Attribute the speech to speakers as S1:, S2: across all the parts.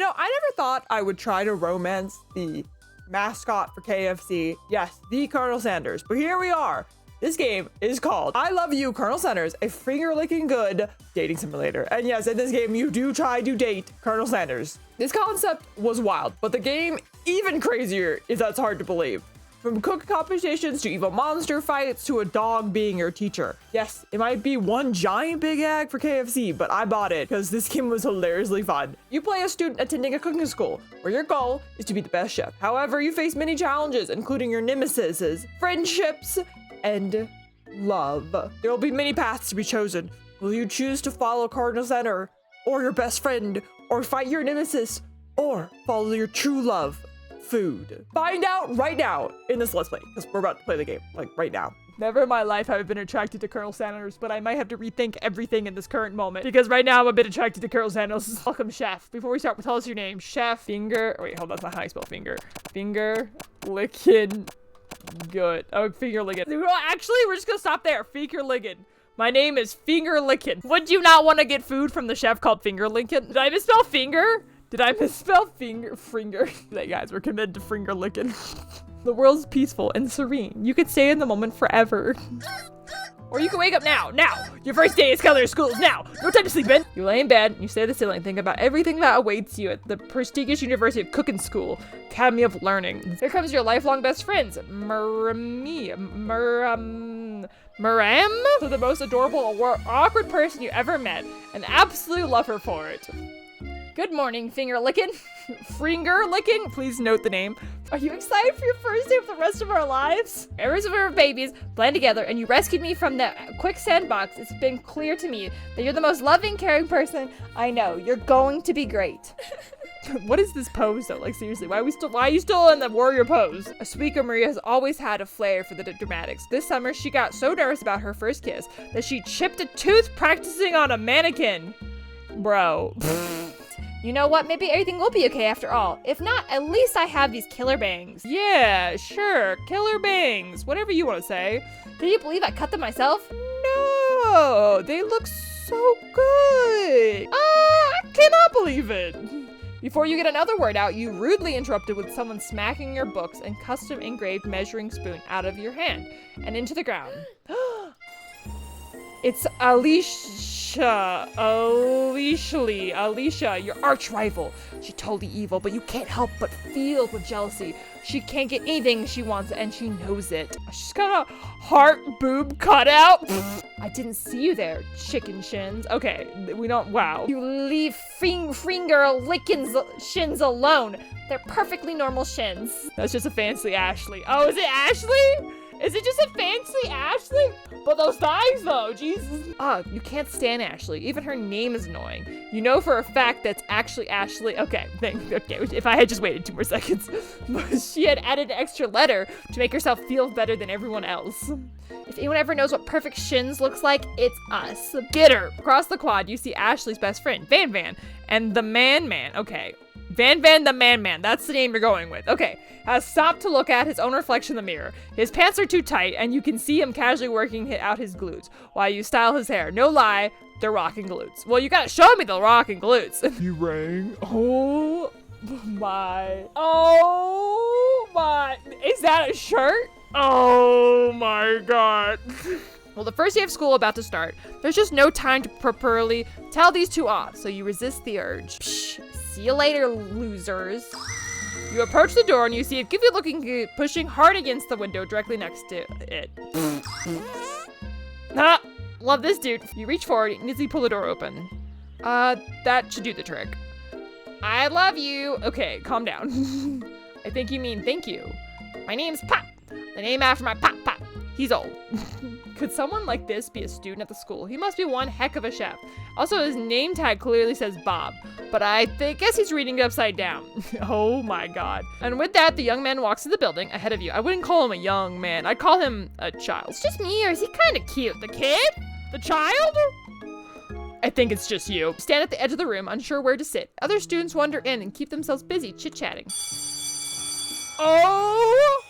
S1: know, I never thought I would try to romance the mascot for KFC. Yes, the Colonel Sanders. But here we are. This game is called I Love You, Colonel Sanders, a finger-licking good dating simulator. And yes, in this game, you do try to date Colonel Sanders. This concept was wild, but the game even crazier if that's hard to believe. From cook competitions to evil monster fights to a dog being your teacher. Yes, it might be one giant big egg for KFC, but I bought it because this game was hilariously fun. You play a student attending a cooking school where your goal is to be the best chef. However, you face many challenges, including your nemesis, friendships, and love. There will be many paths to be chosen. Will you choose to follow Cardinal Center, or your best friend, or fight your nemesis, or follow your true love? Food. Find out right now in this Let's Play, because we're about to play the game, like right now. Never in my life have I been attracted to Colonel Sanders, but I might have to rethink everything in this current moment, because right now I'm a bit attracted to Colonel Sanders. Welcome, Chef. Before we start, tell us your name. Chef Finger, wait, hold on, that's not how I spell finger. Finger Lickin' Good. Oh, Finger Lickin'. Actually, we're just gonna stop there. Finger Lickin'. My name is Finger Lickin'. Would you not want to get food from the chef called Finger Lickin'? Did I misspell finger? Did I misspell finger? Hey guys, we're committed to finger licking. The world's peaceful and serene. You could stay in the moment forever. Or you can wake up now. Your first day is color schools now. No time to sleep in. You lay in bed and you stare at the ceiling, think about everything that awaits you at the prestigious University of Cooking School, Academy of Learning. Here comes your lifelong best friends, Maram, so the most adorable or awkward person you ever met, and absolutely love her for it. Good morning, Finger Lickin'. Finger Lickin', please note the name. Are you excited for your first day of the rest of our lives? Ever since we were babies, blend together, and you rescued me from the quicksand box, it's been clear to me that you're the most loving, caring person I know. You're going to be great. What is this pose though? Like seriously, why are you still in the warrior pose? Asuika Maria has always had a flair for the dramatics. This summer, she got so nervous about her first kiss that she chipped a tooth practicing on a mannequin. Bro. You know what? Maybe everything will be okay after all. If not, at least I have these killer bangs. Yeah, sure. Killer bangs. Whatever you want to say. Can you believe I cut them myself? No, they look so good. I cannot believe it. Before you get another word out, you rudely interrupted with someone smacking your books and custom engraved measuring spoon out of your hand and into the ground. It's Alicia, your arch rival. She's totally evil, but you can't help but feel with jealousy. She can't get anything she wants, and she knows it. She's got a heart boob cutout. I didn't see you there, chicken shins. Okay, we don't, wow. You leave finger licking shins alone. They're perfectly normal shins. That's just a fancy Ashley. Oh, is it Ashley? Is it just a fancy Ashley? But those thighs though, Jesus. You can't stand Ashley. Even her name is annoying. You know for a fact that's actually Ashley. Okay, if I had just waited 2 more seconds. But she had added an extra letter to make herself feel better than everyone else. If anyone ever knows what perfect shins looks like, it's us. Get her. Across the quad, you see Ashley's best friend, Van, and the Man. Okay. Van the Man. That's the name you're going with. Okay. Has stopped to look at his own reflection in the mirror. His pants are too tight, and you can see him casually working out his glutes while you style his hair. No lie, they're rocking glutes. Well, you gotta show me the rocking glutes. He rang. Oh my. Is that a shirt? Oh my God. Well, the first day of school about to start. There's just no time to properly tell these two off, so you resist the urge. Psh, see you later, losers. You approach the door and you see a goofy looking pushing hard against the window directly next to it. Love this dude. You reach forward and easily pull the door open. That should do the trick. I love you. Okay, calm down. I think you mean thank you. My name's Pop. The name after my Pop. He's old. Could someone like this be a student at the school? He must be one heck of a chef. Also, his name tag clearly says Bob, but I guess he's reading it upside down. Oh my God. And with that, the young man walks in the building ahead of you. I wouldn't call him a young man. I'd call him a child. It's just me, or is he kind of cute? The kid? The child? I think it's just you. Stand at the edge of the room, unsure where to sit. Other students wander in and keep themselves busy chit-chatting. Oh!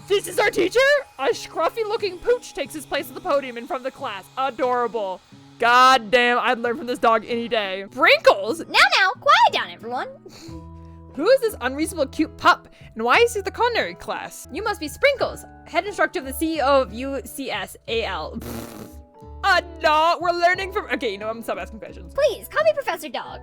S1: This is our teacher? A scruffy-looking pooch takes his place at the podium in front of the class. Adorable. God damn, I'd learn from this dog any day. Sprinkles?
S2: Now, quiet down, everyone.
S1: Who is this unreasonable cute pup? And why is he the culinary class?
S2: You must be Sprinkles, head instructor of the CEO of UCSAL.
S1: No, we're learning from. Okay, you know, I'm gonna stop asking questions.
S2: Please, call me Professor Dog.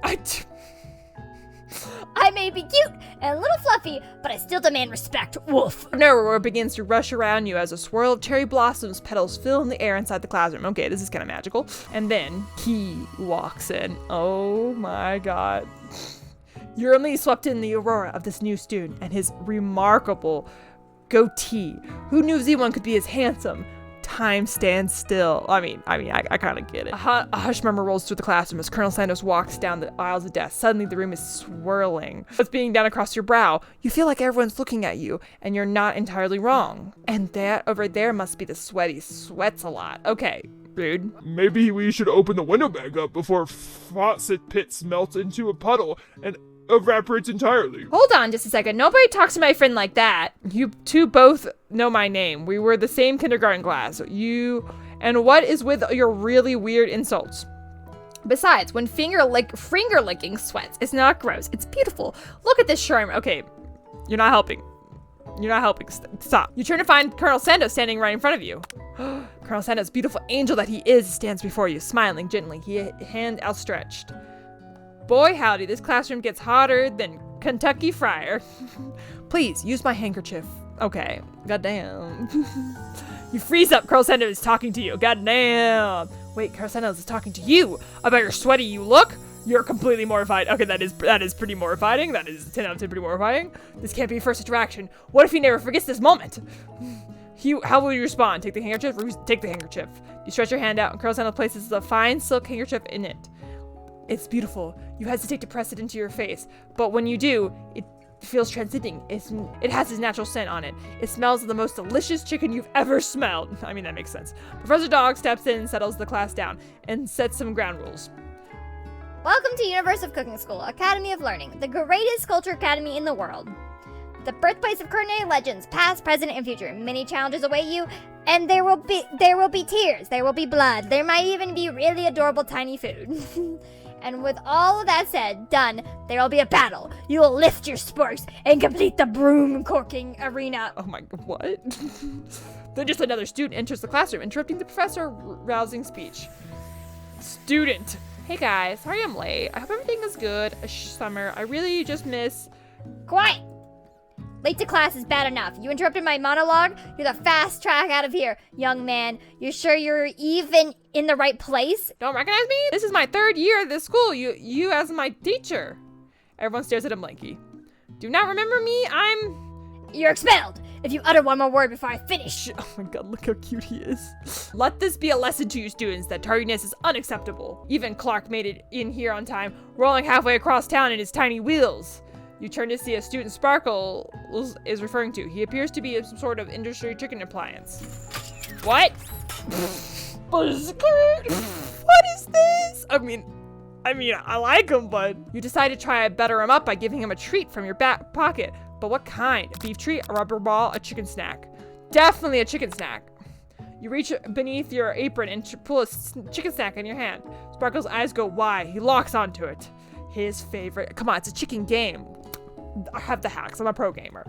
S2: I may be cute and a little fluffy, but I still demand respect. Woof.
S1: Aurora begins to rush around you as a swirl of cherry blossoms petals fill in the air inside the classroom. Okay, this is kind of magical. And then he walks in. Oh my god. You're only swept in the aurora of this new student and his remarkable goatee. Who knew anyone could be as handsome? Time stands still. I kind of get it. A hush murmur rolls through the classroom as Colonel Sanders walks down the aisles of desks. Suddenly, the room is swirling. It's beating down across your brow. You feel like everyone's looking at you, and you're not entirely wrong. And that over there must be the sweaty sweats a lot. Okay, rude.
S3: Maybe we should open the window back up before faucet pits melt into a puddle and evaporates entirely.
S1: Hold on just a second. Nobody talks to my friend like that. You two both know my name. We were the same kindergarten class. And what is with your really weird insults? Besides, when finger licking sweats, it's not gross. It's beautiful. Look at this charm. Okay, you're not helping. You're not helping. Stop. You turn to find Colonel Sandos standing right in front of you. Colonel Sandos, beautiful angel that he is, stands before you, smiling gently, hand outstretched. Boy, howdy, this classroom gets hotter than Kentucky Friar. Please, use my handkerchief. Okay, goddamn. You freeze up, Colonel Sanders is talking to you. Goddamn. Wait, Colonel Sanders is talking to you about your sweaty you look? You're completely mortified. Okay, that is pretty mortifying. That is 10 out of 10 pretty mortifying. This can't be a first interaction. What if he never forgets this moment? How will you respond? Take the handkerchief? Take the handkerchief. You stretch your hand out and Colonel Sanders places a fine silk handkerchief in it. It's beautiful. You hesitate to press it into your face, but when you do, it feels transcending. It has its natural scent on it. It smells of the most delicious chicken you've ever smelled. I mean, that makes sense. Professor Dog steps in, settles the class down, and sets some ground rules.
S2: Welcome to Universe of Cooking School, Academy of Learning, the greatest culture academy in the world. The birthplace of culinary legends, past, present, and future. Many challenges await you, and there will be tears, there will be blood, there might even be really adorable tiny food. And with all of that said, done, there will be a battle. You will lift your sporks and complete the broom corking arena.
S1: Oh my, what? Then just another student enters the classroom, interrupting the professor's rousing speech. Student. Hey guys, sorry I'm late. I hope everything is good. Summer, I really just miss...
S2: Quiet! Late to class is bad enough. You interrupted my monologue? You're the fast track out of here, young man. You sure you're even in the right place?
S1: Don't recognize me? This is my 3rd year at this school. You as my teacher. Everyone stares at him blankly. Do not remember me?
S2: You're expelled if you utter one more word before I finish.
S1: Oh my god, look how cute he is. Let this be a lesson to you students that tardiness is unacceptable. Even Clark made it in here on time, rolling halfway across town in his tiny wheels. You turn to see a student Sparkle is referring to. He appears to be some sort of industry chicken appliance. What? What is this? I mean, I like him, but... You decide to try to better him up by giving him a treat from your back pocket. But what kind? A beef treat, a rubber ball, a chicken snack? Definitely a chicken snack. You reach beneath your apron and pull a chicken snack in your hand. Sparkle's eyes go wide. He locks onto it. His favorite. Come on, it's a chicken game. I have the hacks. I'm a pro gamer.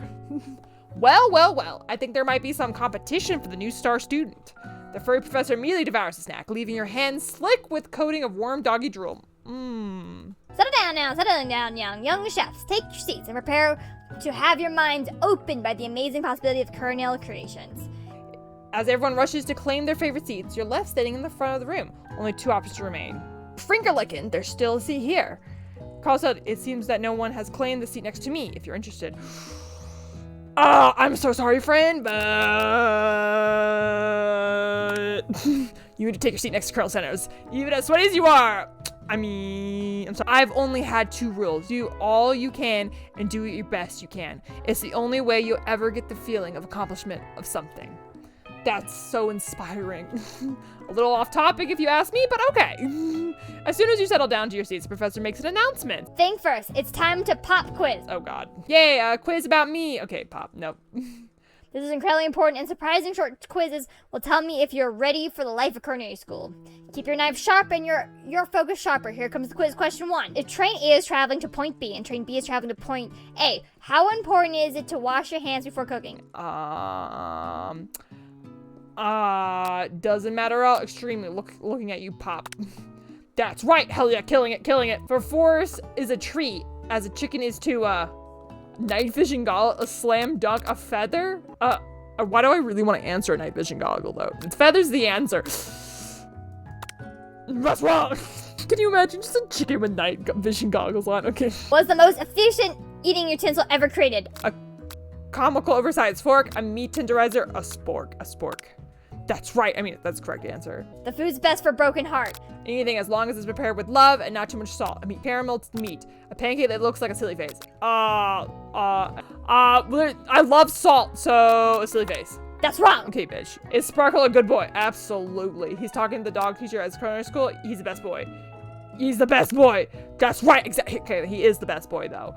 S1: Well. I think there might be some competition for the new star student. The furry professor immediately devours the snack, leaving your hands slick with coating of warm doggy drool.
S2: Settle down now, young chefs. Take your seats and prepare to have your minds opened by the amazing possibility of culinary creations.
S1: As everyone rushes to claim their favorite seats, you're left standing in the front of the room. Only 2 options remain. Finger licking, there's still a seat here. Carl said, it seems that no one has claimed the seat next to me, if you're interested. I'm so sorry, friend, but... You need to take your seat next to Colonel Sanders. Even as sweaty as you are. I'm sorry. I've only had 2 rules. Do all you can and do your best you can. It's the only way you'll ever get the feeling of accomplishment of something. That's so inspiring. A little off topic if you ask me, but okay. As soon as you settle down to your seats, the professor makes an announcement.
S2: Think first, it's time to pop quiz.
S1: Oh god. Yay, a quiz about me. Okay, pop, nope.
S2: This is incredibly important, and surprising short quizzes will tell me if you're ready for the life of culinary school. Keep your knife sharp and your focus sharper. Here comes the quiz. Question 1. If train A is traveling to point B and train B is traveling to point A, how important is it to wash your hands before cooking?
S1: Doesn't matter at all. Extremely. Looking at you, Pop. That's right. Hell yeah, killing it. For force is a treat, as a chicken is to night vision goggle, a slam dunk, a feather. Why do I really want to answer a night vision goggle though? Feather's the answer. That's wrong. Can you imagine just a chicken with night vision goggles on? Okay.
S2: Was the most efficient eating utensil ever created?
S1: A comical oversized fork, a meat tenderizer, a spork. That's right. I mean, that's the correct answer.
S2: The food's best for broken heart.
S1: Anything as long as it's prepared with love and not too much salt. A meat caramel meat. A pancake that looks like a silly face. I love salt, so a silly face.
S2: That's wrong.
S1: Okay, bitch. Is Sparkle a good boy? Absolutely. He's talking to the dog teacher at culinary school. He's the best boy. He's the best boy. That's right. Exactly. Okay, he is the best boy, though.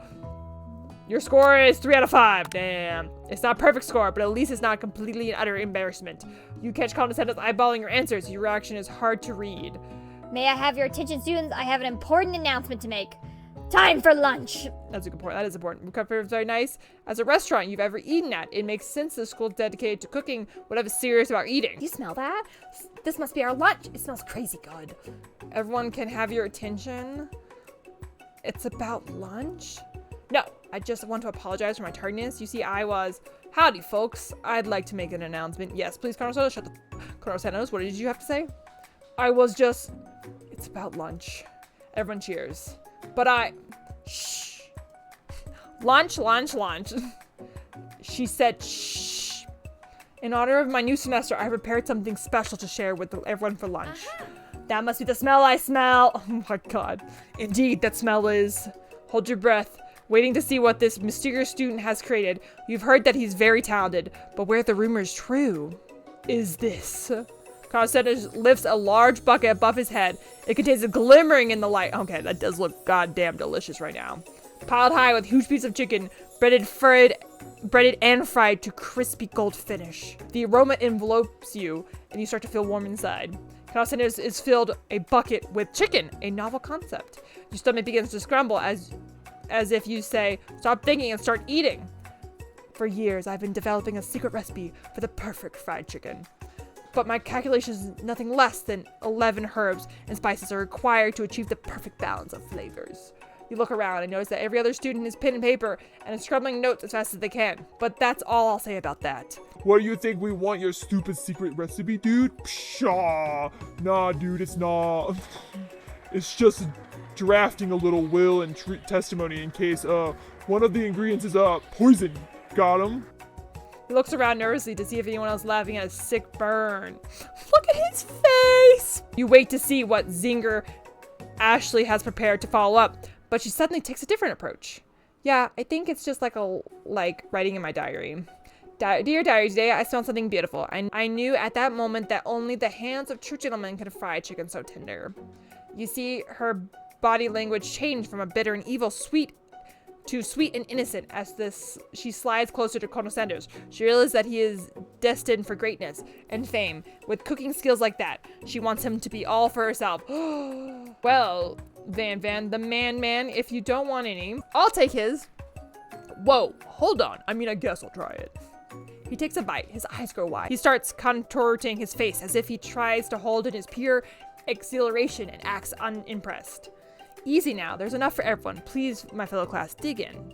S1: Your score is 3 out of 5. Damn. It's not a perfect score, but at least it's not completely and utter embarrassment. You catch condescendents eyeballing your answers. Your reaction is hard to read.
S2: May I have your attention, students? I have an important announcement to make. Time for lunch.
S1: That's a good point. That is important. Recovery is very nice. As a restaurant you've ever eaten at, it makes sense the school dedicated to cooking would have a serious about eating.
S4: You smell that? This must be our lunch. It smells crazy good.
S1: Everyone can have your attention. It's about lunch? No, I just want to apologize for my tardiness. You see, howdy, folks. I'd like to make an announcement. Yes, please, Colonel Santos. Shut the Colonel Santos, what did you have to say? It's about lunch. Everyone cheers. But shh. Lunch. She said, shh. In honor of my new semester, I prepared something special to share with everyone for lunch. That must be the smell I smell. Oh my god. Indeed, that smell is. Hold your breath. Waiting to see what this mysterious student has created. You've heard that he's very talented, but where the rumor is true is this. Carlos lifts a large bucket above his head. It contains a glimmering in the light. Okay, that does look goddamn delicious right now. Piled high with huge pieces of chicken, breaded and fried to crispy gold finish. The aroma envelopes you, and you start to feel warm inside. Carlos is filled a bucket with chicken, a novel concept. Your stomach begins to scramble as if you say, stop thinking and start eating. For years, I've been developing a secret recipe for the perfect fried chicken. But my calculations is nothing less than 11 herbs and spices are required to achieve the perfect balance of flavors. You look around and notice that every other student has pen and paper and is scribbling notes as fast as they can. But that's all I'll say about that.
S3: What do you think we want your stupid secret recipe, dude? Pshaw. Nah, dude, it's not. It's just drafting a little will and testimony in case one of the ingredients is poison. Got him?
S1: He looks around nervously to see if anyone else is laughing at a sick burn. Look at his face! You wait to see what zinger Ashley has prepared to follow up, but she suddenly takes a different approach. Yeah, I think it's just like writing in my diary. Dear diary, today I smelled something beautiful. I knew at that moment that only the hands of true gentlemen could fry chicken so tender. You see her body language changed from a bitter and evil to sweet and innocent as she slides closer to Colonel Sanders. She realizes that he is destined for greatness and fame. With cooking skills like that, she wants him to be all for herself. Well, Van, the man, if you don't want any, I'll take his. Whoa, hold on. I mean, I guess I'll try it. He takes a bite. His eyes grow wide. He starts contorting his face as if he tries to hold in his pure exhilaration and acts unimpressed. Easy now, there's enough for everyone. Please, my fellow class, dig in.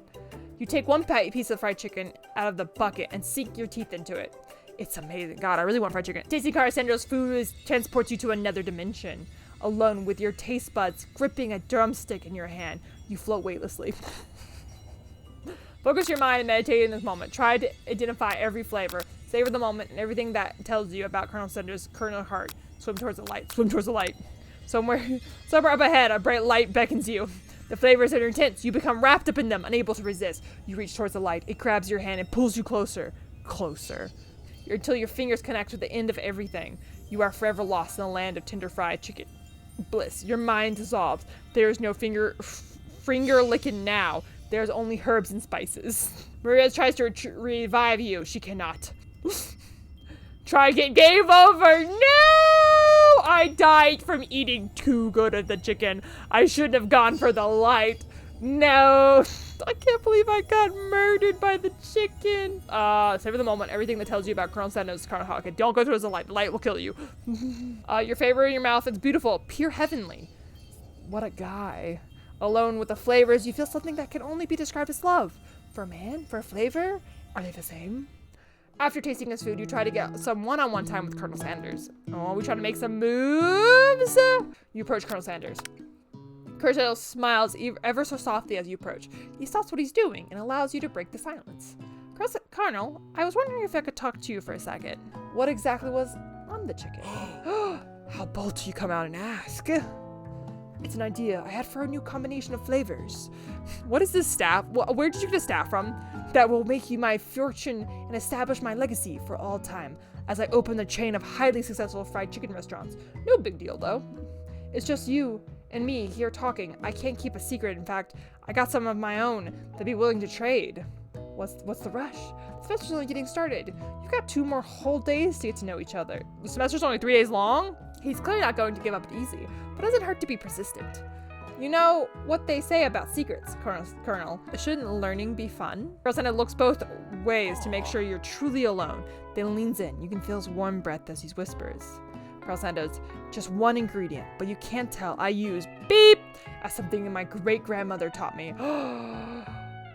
S1: You take one piece of fried chicken out of the bucket and sink your teeth into it. It's amazing. God, I really want fried chicken. Tasty Carsandro's food transports you to another dimension. Alone with your taste buds gripping a drumstick in your hand, you float weightlessly. Focus your mind and meditate in this moment. Try to identify every flavor. Savor the moment and everything that tells you about Colonel Sanders' Colonel Heart. Swim towards the light. Swim towards the light. Somewhere up ahead, a bright light beckons you. The flavors are intense. You become wrapped up in them, unable to resist. You reach towards the light. It grabs your hand and pulls you closer. Closer. Until your fingers connect with the end of everything. You are forever lost in the land of tender fried chicken bliss. Your mind dissolves. There is no finger licking now. There's only herbs and spices. Maria tries to revive you. She cannot. Try again. Game over. No! I died from eating too good of the chicken. I shouldn't have gone for the light. No. I can't believe I got murdered by the chicken. Savor the moment. Everything that tells you about Colonel Sanders, Colonel Hawkins. Don't go towards the light. The light will kill you. Your favorite in your mouth. It's beautiful. Pure heavenly. What a guy. Alone with the flavors, you feel something that can only be described as love. For a man, for a flavor, are they the same? After tasting his food, you try to get some one-on-one time with Colonel Sanders. Oh, we try to make some moves. You approach Colonel Sanders. Colonel smiles ever so softly as you approach. He stops what he's doing and allows you to break the silence. Colonel, I was wondering if I could talk to you for a second. What exactly was on the chicken? How bold do you come out and ask? It's an idea I had for a new combination of flavors. What is this staff? Where did you get a staff from? That will make you my fortune and establish my legacy for all time as I open the chain of highly successful fried chicken restaurants. No big deal, though. It's just you and me here talking. I can't keep a secret. In fact, I got some of my own that'd be willing to trade. What's the rush? The semester's only getting started. You've got 2 more whole days to get to know each other. The semester's only 3 days long? He's clearly not going to give up easy, but it doesn't hurt to be persistent. You know what they say about secrets, Colonel. Shouldn't learning be fun? Colonel looks both ways to make sure you're truly alone, then leans in. You can feel his warm breath as he whispers. Colonel Sanders, just one ingredient, but you can't tell. I use beep as something that my great-grandmother taught me.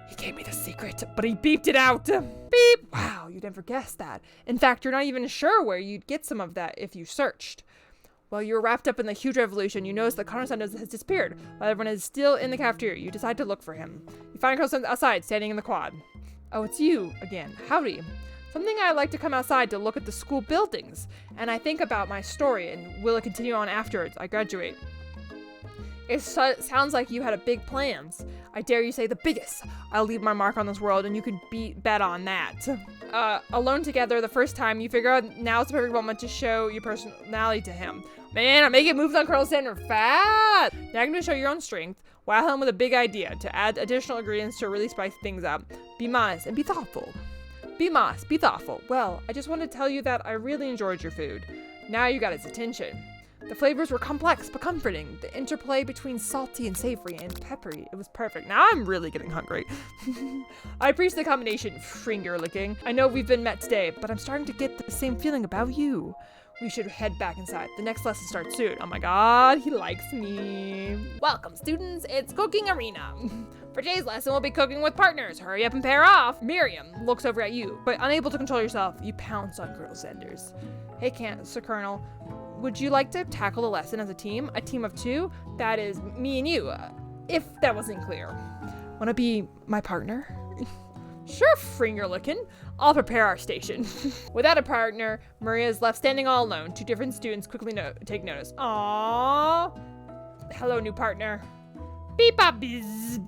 S1: He gave me the secret, but he beeped it out. Beep! Wow, you'd never guess that. In fact, you're not even sure where you'd get some of that if you searched. While you were wrapped up in the huge revolution, you notice that Colonel Sanders has disappeared. While everyone is still in the cafeteria, you decide to look for him. You find Colonel Sanders outside, standing in the quad. Oh, it's you again. Howdy. Something I like to come outside to look at the school buildings, and I think about my story, and will it continue on afterwards I graduate. It sounds like you had big plans. I dare you say the biggest. I'll leave my mark on this world, and you can bet on that. Alone together the first time, you figure out now's the perfect moment to show your personality to him. Man, I'm making moves on Colonel Sanders fast! Now you're going to show your own strength. Wow him with a big idea to add additional ingredients to really spice things up. Be modest and be thoughtful. Be modest, be thoughtful. Well, I just wanted to tell you that I really enjoyed your food. Now you got its attention. The flavors were complex but comforting. The interplay between salty and savory and peppery, it was perfect. Now I'm really getting hungry. I appreciate the combination, finger licking. I know we've been met today, but I'm starting to get the same feeling about you. We should head back inside. The next lesson starts soon. Oh my god, he likes me. Welcome, students. It's Cooking Arena. For today's lesson, we'll be cooking with partners. Hurry up and pair off. Miriam looks over at you, but unable to control yourself, you pounce on Colonel Sanders. Hey, Sir Colonel. Would you like to tackle the lesson as a team? A team of 2? That is me and you, if that wasn't clear. Wanna be my partner? Sure, finger licking. I'll prepare our station. Without a partner, Maria is left standing all alone. 2 different students quickly take notice. Aww. Hello, new partner. Beep bop bizz.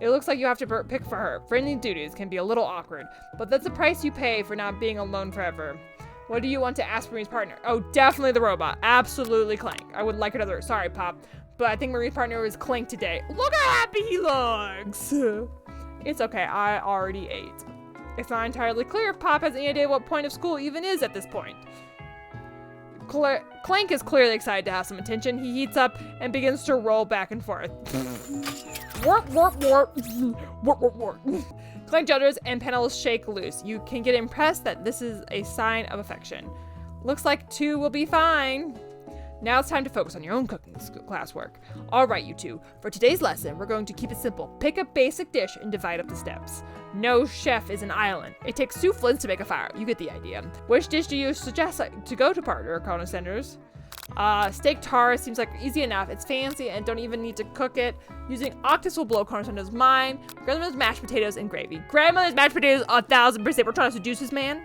S1: It looks like you have to pick for her. Friendly duties can be a little awkward, but that's the price you pay for not being alone forever. What do you want to ask Marie's partner? Oh, definitely the robot. Absolutely Clank. I would like another. Sorry, Pop. But I think Marie's partner is Clank today. Look how happy he looks. It's okay. I already ate. It's not entirely clear if Pop has any idea what point of school even is at this point. Clank is clearly excited to have some attention. He heats up and begins to roll back and forth. Warp, warp, warp. Warp, warp, warp. Clank judders and panels shake loose. You can get impressed that this is a sign of affection. Looks like 2 will be fine. Now it's time to focus on your own cooking classwork. All right, you 2. For today's lesson, we're going to keep it simple. Pick a basic dish and divide up the steps. No chef is an island. It takes 2 flints to make a fire. You get the idea. Which dish do you suggest to go to partner, Colonel Sanders? Steak tart seems like easy enough. It's fancy and don't even need to cook it. Using octopus will blow Colonel Sanders' mind. Grandmother's mashed potatoes and gravy. Grandmother's mashed potatoes 1000%. We're trying to seduce this man.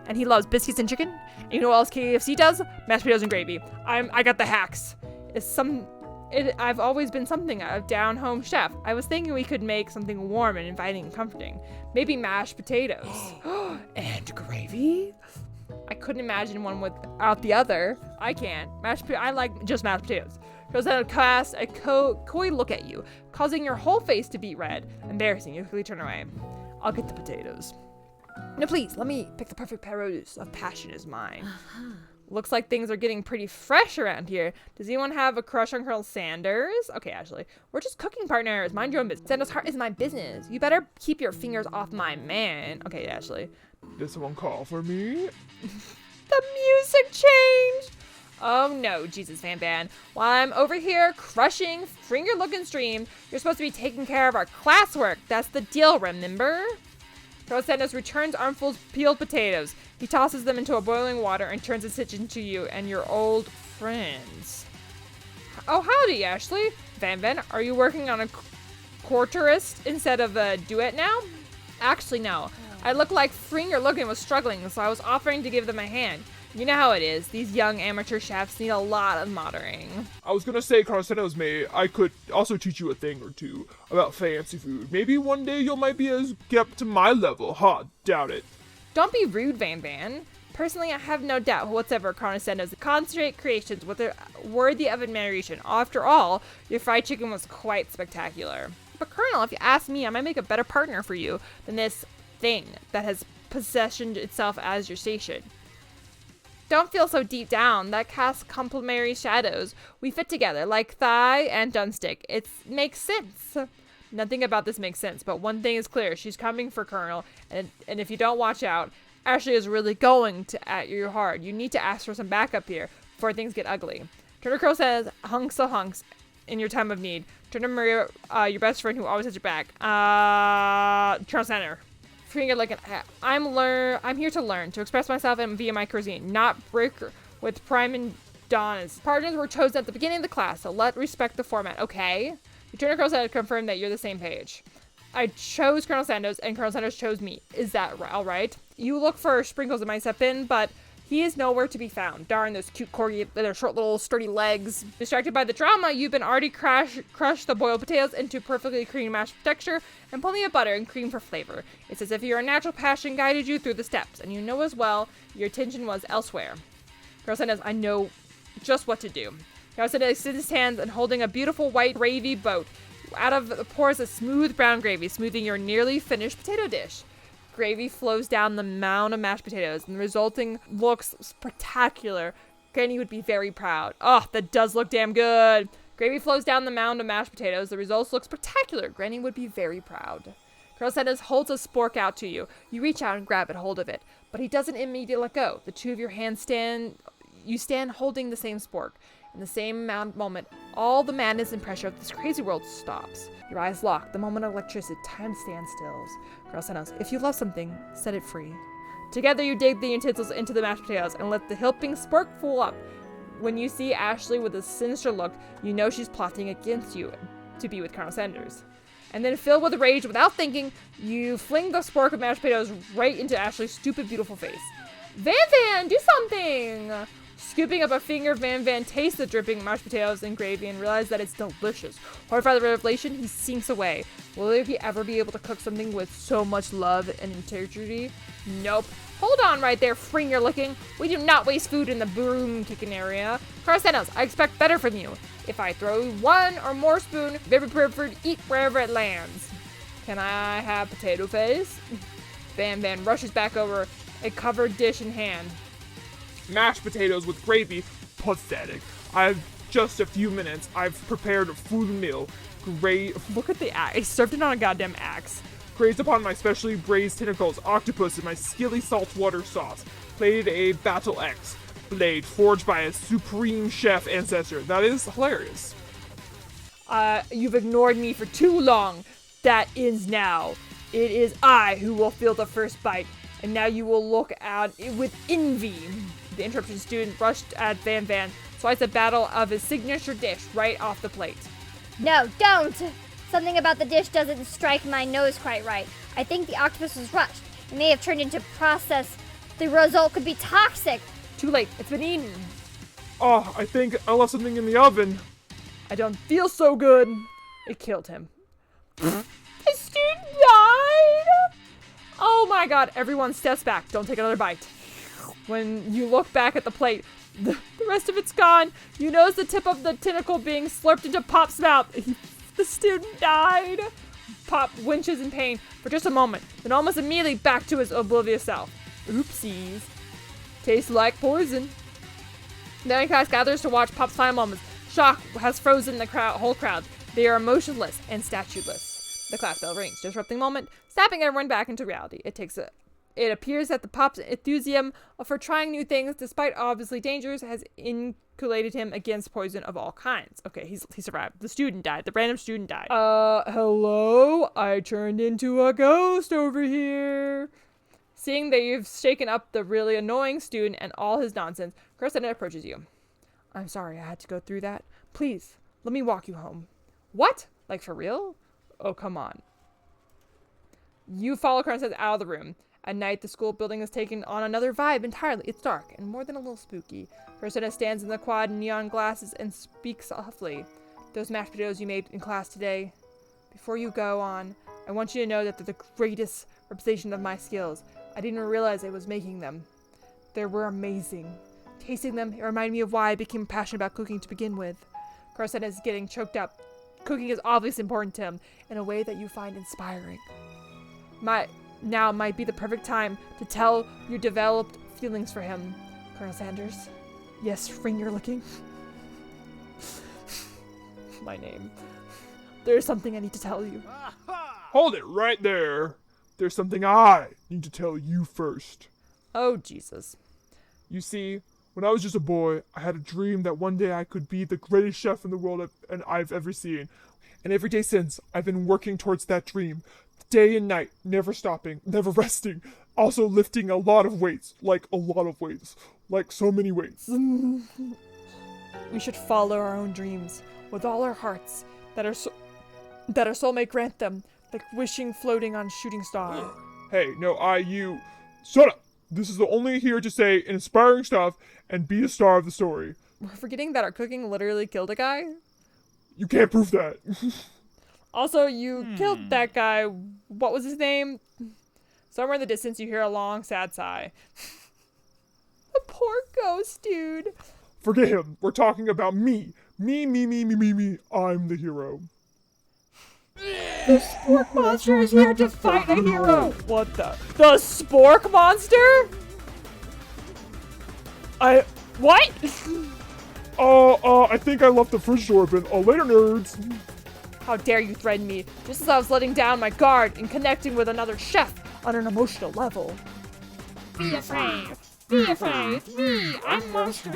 S1: And he loves biscuits and chicken. And you know what else KFC does? Mashed potatoes and gravy. I got the hacks. I've always been something a down-home chef. I was thinking we could make something warm and inviting and comforting. Maybe mashed potatoes. And gravy? I couldn't imagine one without the other. I can't. I like just mashed potatoes. Colonel Sanders casts a coy look at you, causing your whole face to beat red. Embarrassing, you quickly turn away. I'll get the potatoes. No, please, let me pick the perfect produce of passion is mine. Looks like things are getting pretty fresh around here. Does anyone have a crush on Colonel Sanders? Okay, Ashley. We're just cooking partners. Mind your own business. Sanders' heart is my business. You better keep your fingers off my man. Okay, Ashley.
S3: Did someone call for me?
S1: The music changed. Oh no, Jesus Van Van. While I'm over here crushing finger-looking streams, you're supposed to be taking care of our classwork. That's the deal, remember? Colonel Sanders returns armfuls of peeled potatoes. He tosses them into a boiling water and turns his attention to you and your old friends. Oh, howdy, Ashley. Van Van, are you working on a quarterist instead of a duet now? Actually, no. I look like Fringer Looking was struggling, so I was offering to give them a hand. You know how it is. These young amateur chefs need a lot of motoring.
S3: I was gonna say, Colonel Sanders, I could also teach you a thing or two about fancy food. Maybe one day you might be as get up to my level. Doubt it.
S1: Don't be rude, Van Van. Personally, I have no doubt whatsoever Colonel Sanders' concentrate creations were worthy of admiration. After all, your fried chicken was quite spectacular. But Colonel, if you ask me, I might make a better partner for you than this thing that has possessioned itself as your station. Don't feel so deep down. That casts complementary shadows. We fit together like thigh and dunstick. It makes sense. Nothing about this makes sense, but one thing is clear. She's coming for Colonel, and if you don't watch out, Ashley is really going to at you hard. You need to ask for some backup here before things get ugly. Turner Crow says, hunks of hunks in your time of need. Turner Maria, your best friend who always has your back. Colonel Center. Finger like I'm here to learn, to express myself and via my cuisine, not break with Prime and Donna's. Partners were chosen at the beginning of the class, so let's respect the format, okay? Lieutenant Colonel Sanders confirmed that you're the same page. I chose Colonel Sanders, and Colonel Sanders chose me. Is that all right? You look for sprinkles in my step in, but he is nowhere to be found. Darn those cute corgi, their short little sturdy legs. Distracted by the drama, you've been already crushed the boiled potatoes into perfectly creamy mashed texture and plenty of butter and cream for flavor. It's as if your natural passion guided you through the steps, and you know as well your attention was elsewhere. Colonel Sanders, I know just what to do. Colonel Sanders extends his hands and holding a beautiful white gravy boat. Out of it pours a smooth brown gravy, smoothing your nearly finished potato dish. Gravy flows down the mound of mashed potatoes, and the resulting looks spectacular. Granny would be very proud. Oh, that does look damn good. Gravy flows down the mound of mashed potatoes. The results look spectacular. Granny would be very proud. Colonel Sanders holds a spork out to you. You reach out and grab hold of it, but he doesn't immediately let go. The two of your hands stand holding the same spork. In the same moment, all the madness and pressure of this crazy world stops. Your eyes lock. The moment of electricity, time stands still. Colonel Sanders, if you love something, set it free. Together you dig the utensils into the mashed potatoes and let the helping spork full up. When you see Ashley with a sinister look, you know she's plotting against you to be with Colonel Sanders. And then filled with rage, without thinking, you fling the spork of mashed potatoes right into Ashley's stupid, beautiful face. Van Van, do something! Scooping up a finger, Van Van tastes the dripping mashed potatoes and gravy and realizes that it's delicious. Horrified by the revelation, he sinks away. Will he ever be able to cook something with so much love and integrity? Nope. Hold on right there, finger licking. We do not waste food in the broom kicking area. Colonel Sanders, I expect better from you. If I throw one or more spoon, very preferred, eat wherever it lands. Can I have potato face? Van Van rushes back over, a covered dish in hand.
S3: Mashed potatoes with gravy, pathetic. I have just a few minutes. I've prepared a full meal.
S1: Look at the axe. He served it on a goddamn axe.
S3: Grazed upon my specially braised tentacles, octopus in my skilly saltwater sauce. Plated a battle axe blade forged by a supreme chef ancestor. That is hilarious.
S1: You've ignored me for too long. That ends now. It is I who will feel the first bite, and now you will look at it with envy. The interrupted student rushed at Van Van, sliced a battle of his signature dish right off the plate.
S2: No, don't! Something about the dish doesn't strike my nose quite right. I think the octopus was rushed. It may have turned into process. The result could be toxic.
S1: Too late. It's been eaten.
S3: Oh, I think I left something in the oven.
S1: I don't feel so good. It killed him. The student died? Oh my god. Everyone steps back. Don't take another bite. When you look back at the plate, The rest of it's gone. You notice the tip of the tentacle being slurped into Pop's mouth. The student died. Pop winches in pain for just a moment, then almost immediately back to his oblivious self. Oopsies. Tastes like poison. The young class gathers to watch Pop's final moments. Shock has frozen the whole crowd. They are emotionless and statueless. The class bell rings, disrupting the moment, snapping everyone back into reality. It appears that the Pop's enthusiasm for trying new things, despite obviously dangers, has inoculated him against poison of all kinds. Okay, he survived. The student died. The random student died. Hello? I turned into a ghost over here. Seeing that you've shaken up the really annoying student and all his nonsense, Carson approaches you. I'm sorry I had to go through that. Please, let me walk you home. What? Like for real? Oh, come on. You follow Carson out of the room. At night, the school building has taken on another vibe entirely. It's dark and more than a little spooky. Carson stands in the quad neon glasses and speaks softly. Those mashed potatoes you made in class today. Before you go on, I want you to know that they're the greatest representation of my skills. I didn't realize I was making them. They were amazing. Tasting them, it reminded me of why I became passionate about cooking to begin with. Carson is getting choked up. Cooking is obviously important to him in a way that you find inspiring. Now might be the perfect time to tell your developed feelings for him, Colonel Sanders. Yes, finger licking. My name. There's something I need to tell you.
S3: Hold it right there. There's something I need to tell you first.
S1: Oh, Jesus.
S3: You see, when I was just a boy, I had a dream that one day I could be the greatest chef in the world I've ever seen. And every day since, I've been working towards that dream. Day and night, never stopping, never resting. Also lifting a lot of weights. Like so many weights.
S1: We should follow our own dreams with all our hearts that our soul may grant them, like wishing floating on shooting star.
S3: Hey, no, you. Shut up! This is only here to say inspiring stuff and be the star of the story.
S1: We're forgetting that our cooking literally killed a guy?
S3: You can't prove that.
S1: Also, you killed that guy. What was his name? Somewhere in the distance, you hear a long, sad sigh. The poor ghost dude.
S3: Forget him. We're talking about me. Me. I'm the hero.
S1: The spork monster is here to fight the hero. What the? The spork monster? What?
S3: I think I left the fridge door open. Later, nerds.
S1: How dare you threaten me, just as I was letting down my guard and connecting with another chef on an emotional level.
S4: Be afraid. Be afraid. It's me. I'm Monster.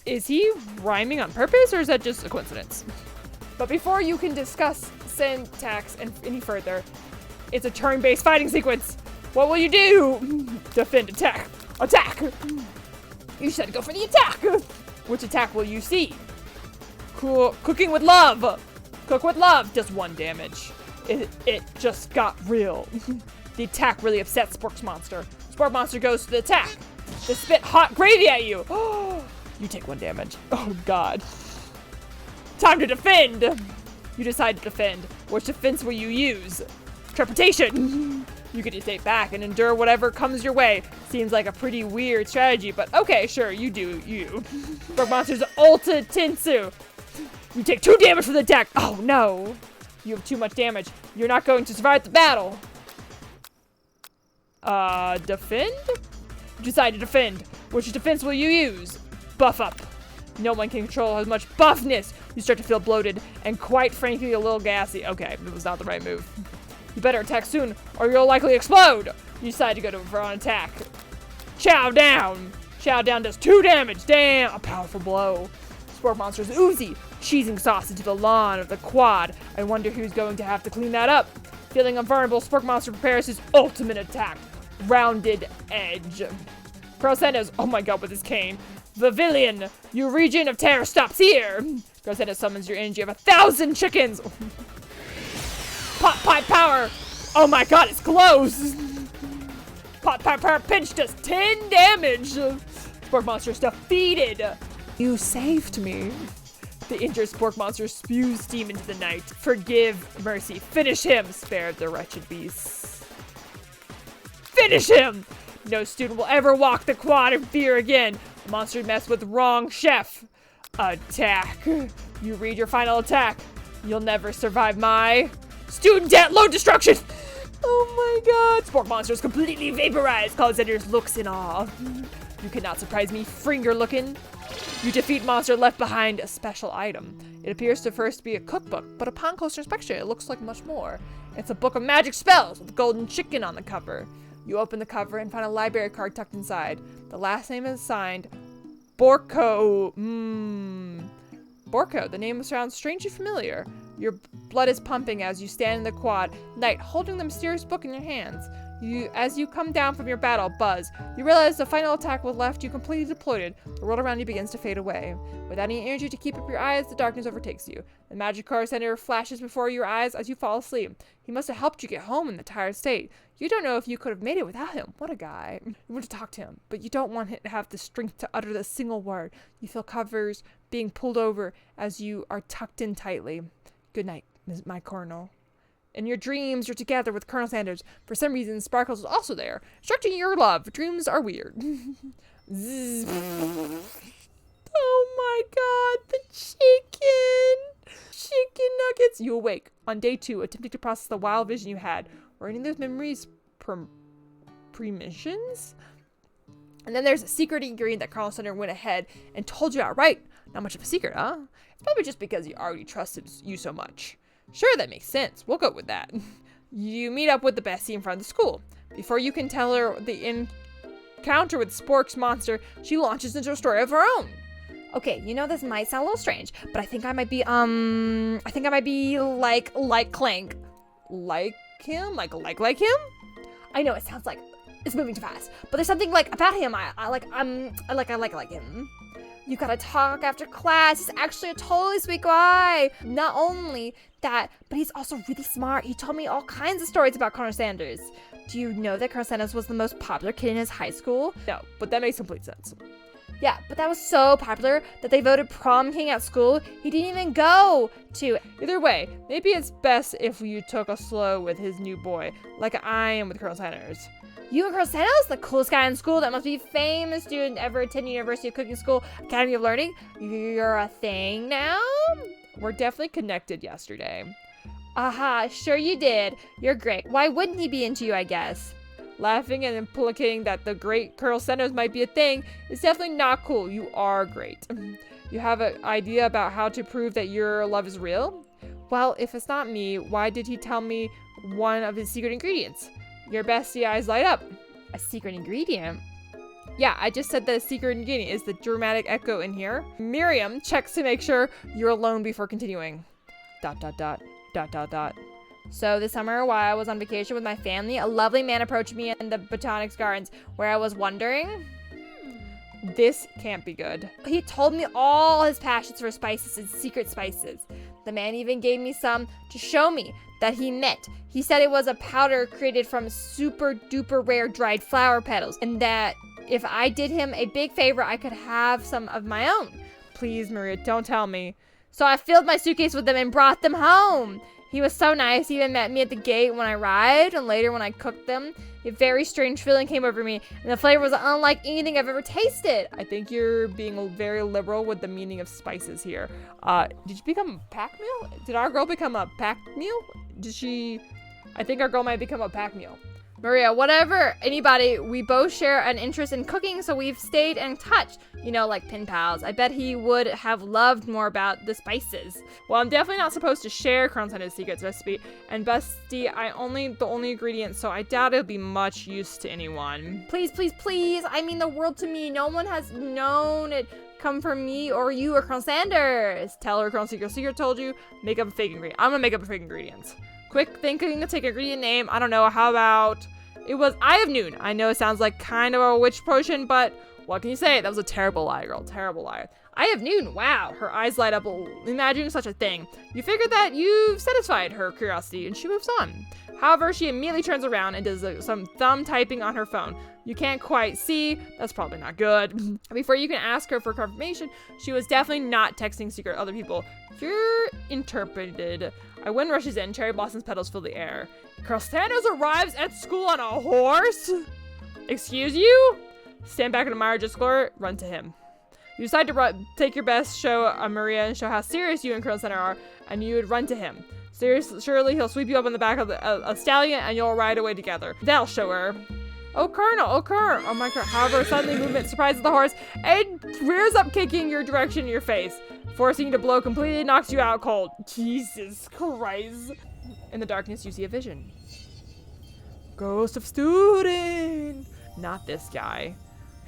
S1: Is he rhyming on purpose, or is that just a coincidence? But before you can discuss syntax any further, it's a turn-based fighting sequence. What will you do? Defend, attack. Attack! You said go for the attack! Which attack will you see? Cool. Cooking with love! Cook with love does 1 damage. It just got real. The attack really upsets Spork's monster. Spork monster goes to the attack. They spit hot gravy at you. You take 1 damage. Oh god. Time to defend! You decide to defend. Which defense will you use? Trepidation! You get to stay back and endure whatever comes your way. Seems like a pretty weird strategy, but okay, sure, you do you. Spork monster's Ulta Tensu. You take 2 damage from the attack. Oh no! You have too much damage. You're not going to survive the battle. Defend? You decide to defend. Which defense will you use? Buff up. No one can control as much buffness. You start to feel bloated and quite frankly a little gassy. Okay, that was not the right move. You better attack soon or you'll likely explode. You decide to go for an attack. Chow down. Chow down does 2 damage. Damn, a powerful blow. Spork monster's oozy, cheesing sauce into the lawn of the quad. I wonder who's going to have to clean that up. Feeling invulnerable, Spork monster prepares his ultimate attack. Rounded edge. Crossendo's, oh my god, with his cane. Pavilion, your region of terror stops here. Crosendo summons your energy of 1,000 chickens. Pot pipe power. Oh my god, it's close. Pot pipe power pinch does 10 damage. Spork monster's defeated. You saved me. The injured Spork monster spews steam into the night. Forgive, mercy, finish him. Spare the wretched beasts. Finish him! No student will ever walk the quad in fear again. Monster mess with wrong chef. Attack. You read your final attack. You'll never survive my student debt load destruction. Oh my god. Sport monsters completely vaporized. College Editors looks in awe. You cannot surprise me, finger looking. You defeat monster left behind a special item. It appears to first be a cookbook, but upon closer inspection, it looks like much more. It's a book of magic spells with a golden chicken on the cover. You open the cover and find a library card tucked inside. The last name is signed Borko. Borko, the name sounds strangely familiar. Your blood is pumping as you stand in the quad, night, holding the mysterious book in your hands. As you come down from your battle, Buzz, you realize the final attack will left you completely deployed. The world around you begins to fade away. Without any energy to keep up your eyes, the darkness overtakes you. The magic card center flashes before your eyes as you fall asleep. He must have helped you get home in the tired state. You don't know if you could have made it without him. What a guy. You want to talk to him, but you don't want him to have the strength to utter the single word. You feel covers being pulled over as you are tucked in tightly. Good night, my Colonel. In your dreams, you're together with Colonel Sanders. For some reason, Sparkles is also there, instructing your love. Dreams are weird. Oh my god, the chicken! Chicken nuggets! You awake on day 2, attempting to process the wild vision you had. Were any of those memories premonitions? And then there's a secret ingredient that Colonel Sanders went ahead and told you outright. Not much of a secret, huh? It's probably just because he already trusted you so much. Sure, that makes sense. We'll go with that. You meet up with the bestie in front of the school. Before you can tell her the encounter with Spork's monster, she launches into a story of her own.
S2: Okay, you know this might sound a little strange, but I think I might be like Clank.
S1: Like him? Like him?
S2: I know it sounds like it's moving too fast, but there's something like about him I like him. You gotta talk after class. He's actually a totally sweet guy. Not only that, but he's also really smart. He told me all kinds of stories about Colonel Sanders. Do you know that Colonel Sanders was the most popular kid in his high school?
S1: No, but that makes complete sense.
S2: Yeah, but that was so popular that they voted prom king at school. He didn't even go to.
S1: Either way, maybe it's best if you took a slow with his new boy, like I am with Colonel Sanders.
S2: You and Colonel Sanders, the coolest guy in school that must be famous student ever attending University of Cooking School Academy of Learning. You're a thing now?
S1: We're definitely connected yesterday.
S2: Aha, sure you did. You're great. Why wouldn't he be into you, I guess?
S1: Laughing and implicating that the great Colonel Sanders might be a thing is definitely not cool. You are great. You have an idea about how to prove that your love is real? Well, if it's not me, why did he tell me one of his secret ingredients? Your bestie eyes light up.
S2: A secret ingredient?
S1: Yeah, I just said that a secret ingredient is the dramatic echo in here. Miriam checks to make sure you're alone before continuing. ...
S2: So this summer, while I was on vacation with my family, a lovely man approached me in the botanics gardens where I was wondering...
S1: This can't be good.
S2: He told me all his passions for spices and secret spices. The man even gave me some to show me that he meant. He said it was a powder created from super duper rare dried flower petals, and that if I did him a big favor, I could have some of my own.
S1: Please, Maria, don't tell me.
S2: So I filled my suitcase with them and brought them home. He was so nice. He even met me at the gate when I arrived, and later when I cooked them. A very strange feeling came over me, and the flavor was unlike anything I've ever tasted.
S1: I think you're being very liberal with the meaning of spices here. Did you become a pack meal? Did our girl become a pack meal? I think our girl might become a pack meal.
S2: Maria, whatever, anybody, we both share an interest in cooking, so we've stayed in touch. You know, like pen pals. I bet he would have loved more about the spices.
S1: Well, I'm definitely not supposed to share Colonel Sanders' secret recipe, and bestie, the only ingredient, so I doubt it'll be much use to anyone.
S2: Please, please, please, I mean the world to me. No one has known it come from me or you or Colonel Sanders.
S1: Tell her Colonel Secret told you, make up a fake ingredient. I'm gonna make up a fake ingredient. Quick thinking to take an ingredient name. I don't know, how about... It was Eye of Noon. I know it sounds like kind of a witch potion, but what can you say? That was a terrible lie, girl. Terrible lie. Eye of Noon. Wow. Her eyes light up. Imagining such a thing. You figure that you've satisfied her curiosity, and she moves on. However, she immediately turns around and does some thumb typing on her phone. You can't quite see. That's probably not good. Before you can ask her for confirmation, she was definitely not texting secret other people. You're interpreted. A wind rushes in. Cherry blossoms petals fill the air. Colonel Sanders arrives at school on a horse? Excuse you? Stand back and admire, just score, run to him. You decide to take your best show on Maria and show how serious you and Colonel Center are, and you would run to him. Surely he'll sweep you up on the back of a stallion and you'll ride away together. That'll show her. Oh, Colonel, oh, Colonel. Oh my God. However, suddenly movement surprises the horse and rears up kicking your direction in your face. Forcing you to blow completely knocks you out cold. Jesus Christ. In the darkness, you see a vision. Ghost of student. Not this guy.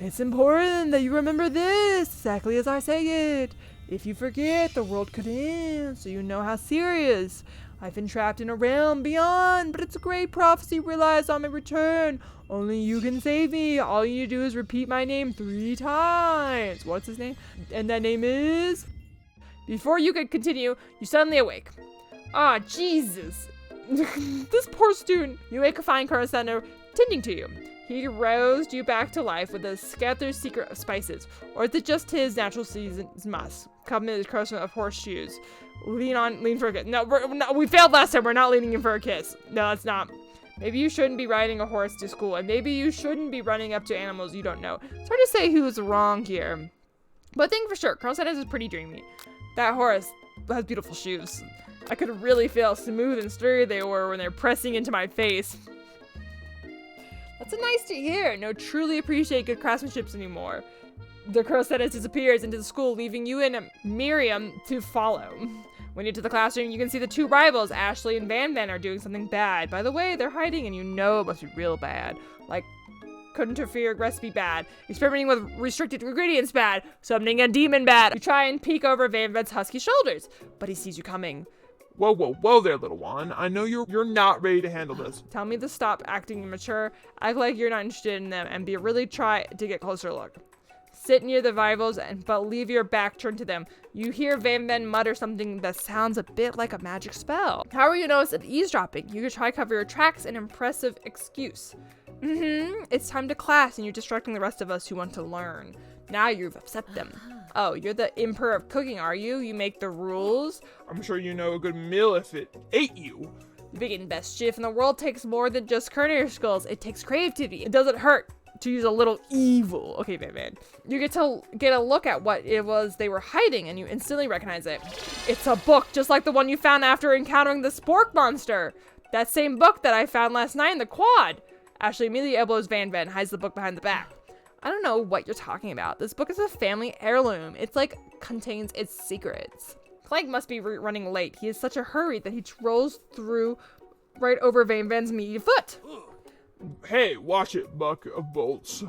S1: It's important that you remember this, exactly as I say it. If you forget, the world could end, so you know how serious. I've been trapped in a realm beyond, but it's a great prophecy realized on my return. Only you can save me. All you do is repeat my name 3 times. What's his name? And that name is... Before you could continue, you suddenly awake. Ah, Jesus. This poor student. You wake to find Colonel Center tending to you. He roused you back to life with a scattered secret of spices. Or is it just his natural season's must? Come in the crossing of horseshoes. Lean for a kiss. No, we failed last time. We're not leaning in for a kiss. No, it's not. Maybe you shouldn't be riding a horse to school. And maybe you shouldn't be running up to animals you don't know. It's hard to say who's wrong here. But I think for sure, Colonel Sanders is pretty dreamy. That horse has beautiful shoes. I could really feel how smooth and sturdy they were when they're pressing into my face. That's nice to hear. No, truly appreciate good craftsmanship anymore. The Colonel Sanders disappears into the school, leaving you and Miriam to follow. When you get to the classroom, you can see the 2 rivals, Ashley and Van Van, are doing something bad. By the way, they're hiding and you know it must be real bad. Like, couldn't interfere recipe bad, experimenting with restricted ingredients bad, summoning a demon bad. You try and peek over Van Van's husky shoulders, but he sees you coming.
S3: Whoa, whoa, whoa there, little one. I know you're not ready to handle this.
S1: Tell me to stop acting immature, act like you're not interested in them, and really try to get closer look. Sit near the rivals, but leave your back turned to them. You hear Van Van mutter something that sounds a bit like a magic spell. However, you notice it eavesdropping. You could try cover your tracks, an impressive excuse. It's time to class, and you're distracting the rest of us who want to learn. Now you've upset them. Oh, you're the emperor of cooking, are you? You make the rules?
S3: I'm sure you know a good meal if it ate you.
S1: The biggest and best chef in the world takes more than just culinary skills. It takes creativity. It doesn't hurt to use a little evil. Okay, Van. You get a look at what it was they were hiding, and you instantly recognize it. It's a book, just like the one you found after encountering the spork monster. That same book that I found last night in the quad. Ashley immediately elbows Van Van, hides the book behind the back. I don't know what you're talking about. This book is a family heirloom. It's like contains its secrets. Clank must be running late. He is such a hurry that he rolls through right over Van Van's meaty foot.
S3: Hey, watch it, buck of bolts.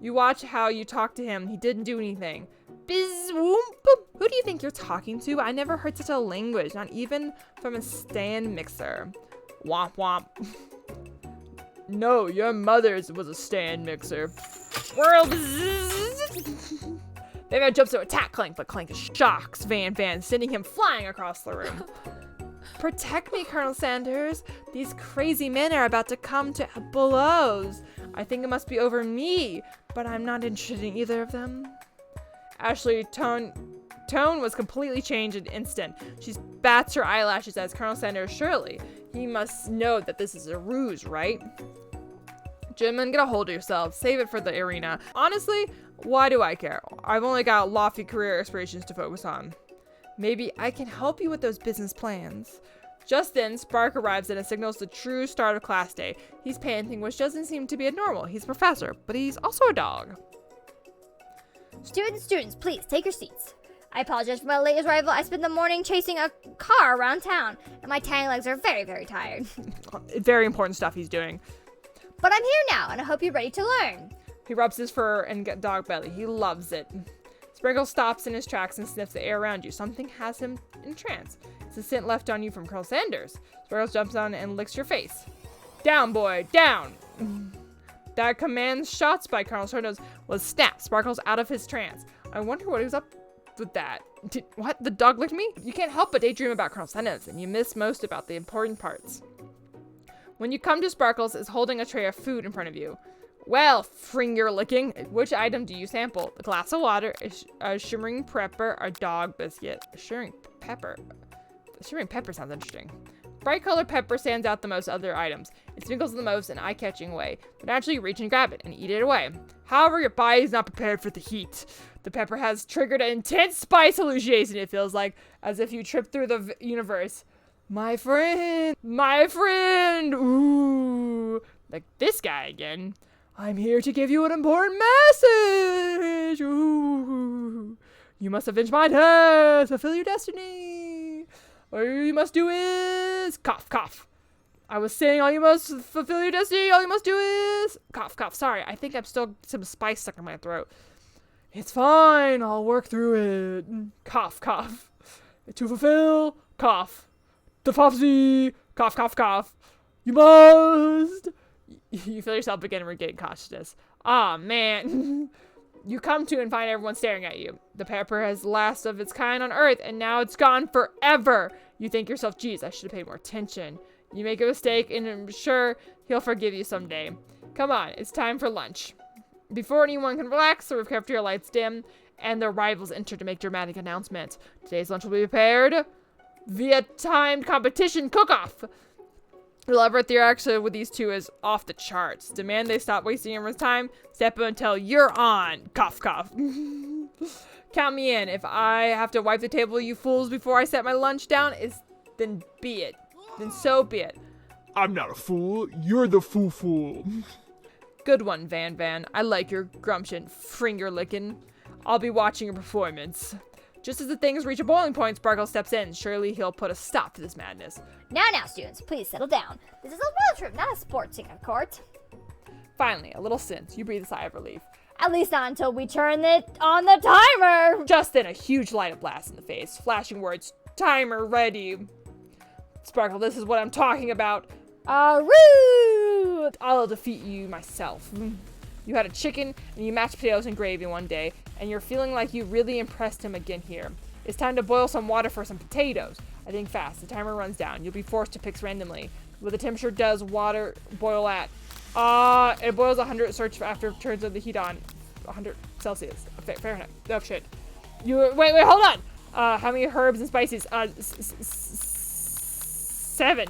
S1: You watch how you talk to him. He didn't do anything. Biz whoop. Who do you think you're talking to? I never heard such a language, not even from a stand mixer. Womp womp. No, your mother's was a stand mixer. World. Van Van jumps to attack Clank, but Clank shocks Van Van, sending him flying across the room. Protect me, Colonel Sanders. These crazy men are about to come to blows. I think it must be over me, but I'm not interested in either of them. Ashley, tone was completely changed in an instant. She bats her eyelashes as Colonel Sanders. Surely, he must know that this is a ruse, right? Gentlemen, get a hold of yourselves. Save it for the arena. Honestly, why do I care? I've only got lofty career aspirations to focus on. Maybe I can help you with those business plans. Just then, Spark arrives and signals the true start of class day. He's panting, which doesn't seem to be abnormal. He's a professor, but he's also a dog.
S2: Students, please take your seats. I apologize for my late arrival. I spent the morning chasing a car around town, and my tiny legs are very, very tired.
S1: Very important stuff he's doing.
S2: But I'm here now, and I hope you're ready to learn.
S1: He rubs his fur and dog belly. He loves it. Sprinkle stops in his tracks and sniffs the air around you. Something has him in trance. It's a scent left on you from Colonel Sanders. Sprinkles jumps on and licks your face. Down, boy, down! That command shots by Colonel Sanders was snapped. Sparkles out of his trance. I wonder what he was up with that. What? The dog licked me? You can't help but daydream about Colonel Sanders, and you miss most about the important parts. When you come to Sparkles is holding a tray of food in front of you. Well, finger licking. Which item do you sample? A glass of water, a shimmering pepper, a dog biscuit. A shimmering pepper. Shimmering pepper sounds interesting.
S5: bright colored pepper stands out the most of other items. It sprinkles the most in an eye-catching way, but naturally you reach and grab it and eat it away. However, your body is not prepared for the heat. The pepper has triggered an intense spice hallucination, it feels like, as if you trip through the universe. My friend! My friend! Ooh! Like this guy again. I'm here to give you an important message! Ooh! You must avenge my death! Fulfill your destiny! All you must do is... Cough, cough. I was saying all you must fulfill your destiny, all you must do is... Cough, cough. Sorry, I think I'm still some spice stuck in my throat. It's fine, I'll work through it. Cough, cough. To fulfill... Cough. The prophecy... Cough, cough, cough. You must... You feel yourself begin regaining consciousness. Aw, man. You come to and find everyone staring at you. The pepper has the last of its kind on Earth, and now it's gone forever. You think to yourself, geez, I should have paid more attention. You make a mistake, and I'm sure he'll forgive you someday. Come on, it's time for lunch. Before anyone can relax, the cafeteria lights dim, and their rivals enter to make dramatic announcements. Today's lunch will be prepared via timed competition cook-off. The level of interaction with these two is off the charts. Demand they stop wasting everyone's time. Step in until you're on. Cough, cough. Count me in. If I have to wipe the table, you fools, before I set my lunch down, then be it. Then so be it.
S3: I'm not a fool. You're the fool.
S5: Good one, Van Van. I like your gumption, finger licking. I'll be watching your performance. Just as the things reach a boiling point, Sparkle steps in. Surely he'll put a stop to this madness.
S2: Now, students, please settle down. This is a road trip, not a sports court.
S5: Finally, a little sense. You breathe a sigh of relief.
S2: At least not until we turn it on the timer.
S5: Just then, a huge light of blast in the face. Flashing words, timer ready. Sparkle, this is what I'm talking about.
S2: Rude!
S5: I'll defeat you myself. You had a chicken and you mashed potatoes and gravy one day, and you're feeling like you really impressed him again here. It's time to boil some water for some potatoes. I think fast. The timer runs down. You'll be forced to pick randomly. What the temperature does water boil at? It boils 100. Search after it turns the heat on. 100 Celsius. Fahrenheit. Oh shit. Wait, hold on. How many herbs and spices? 7.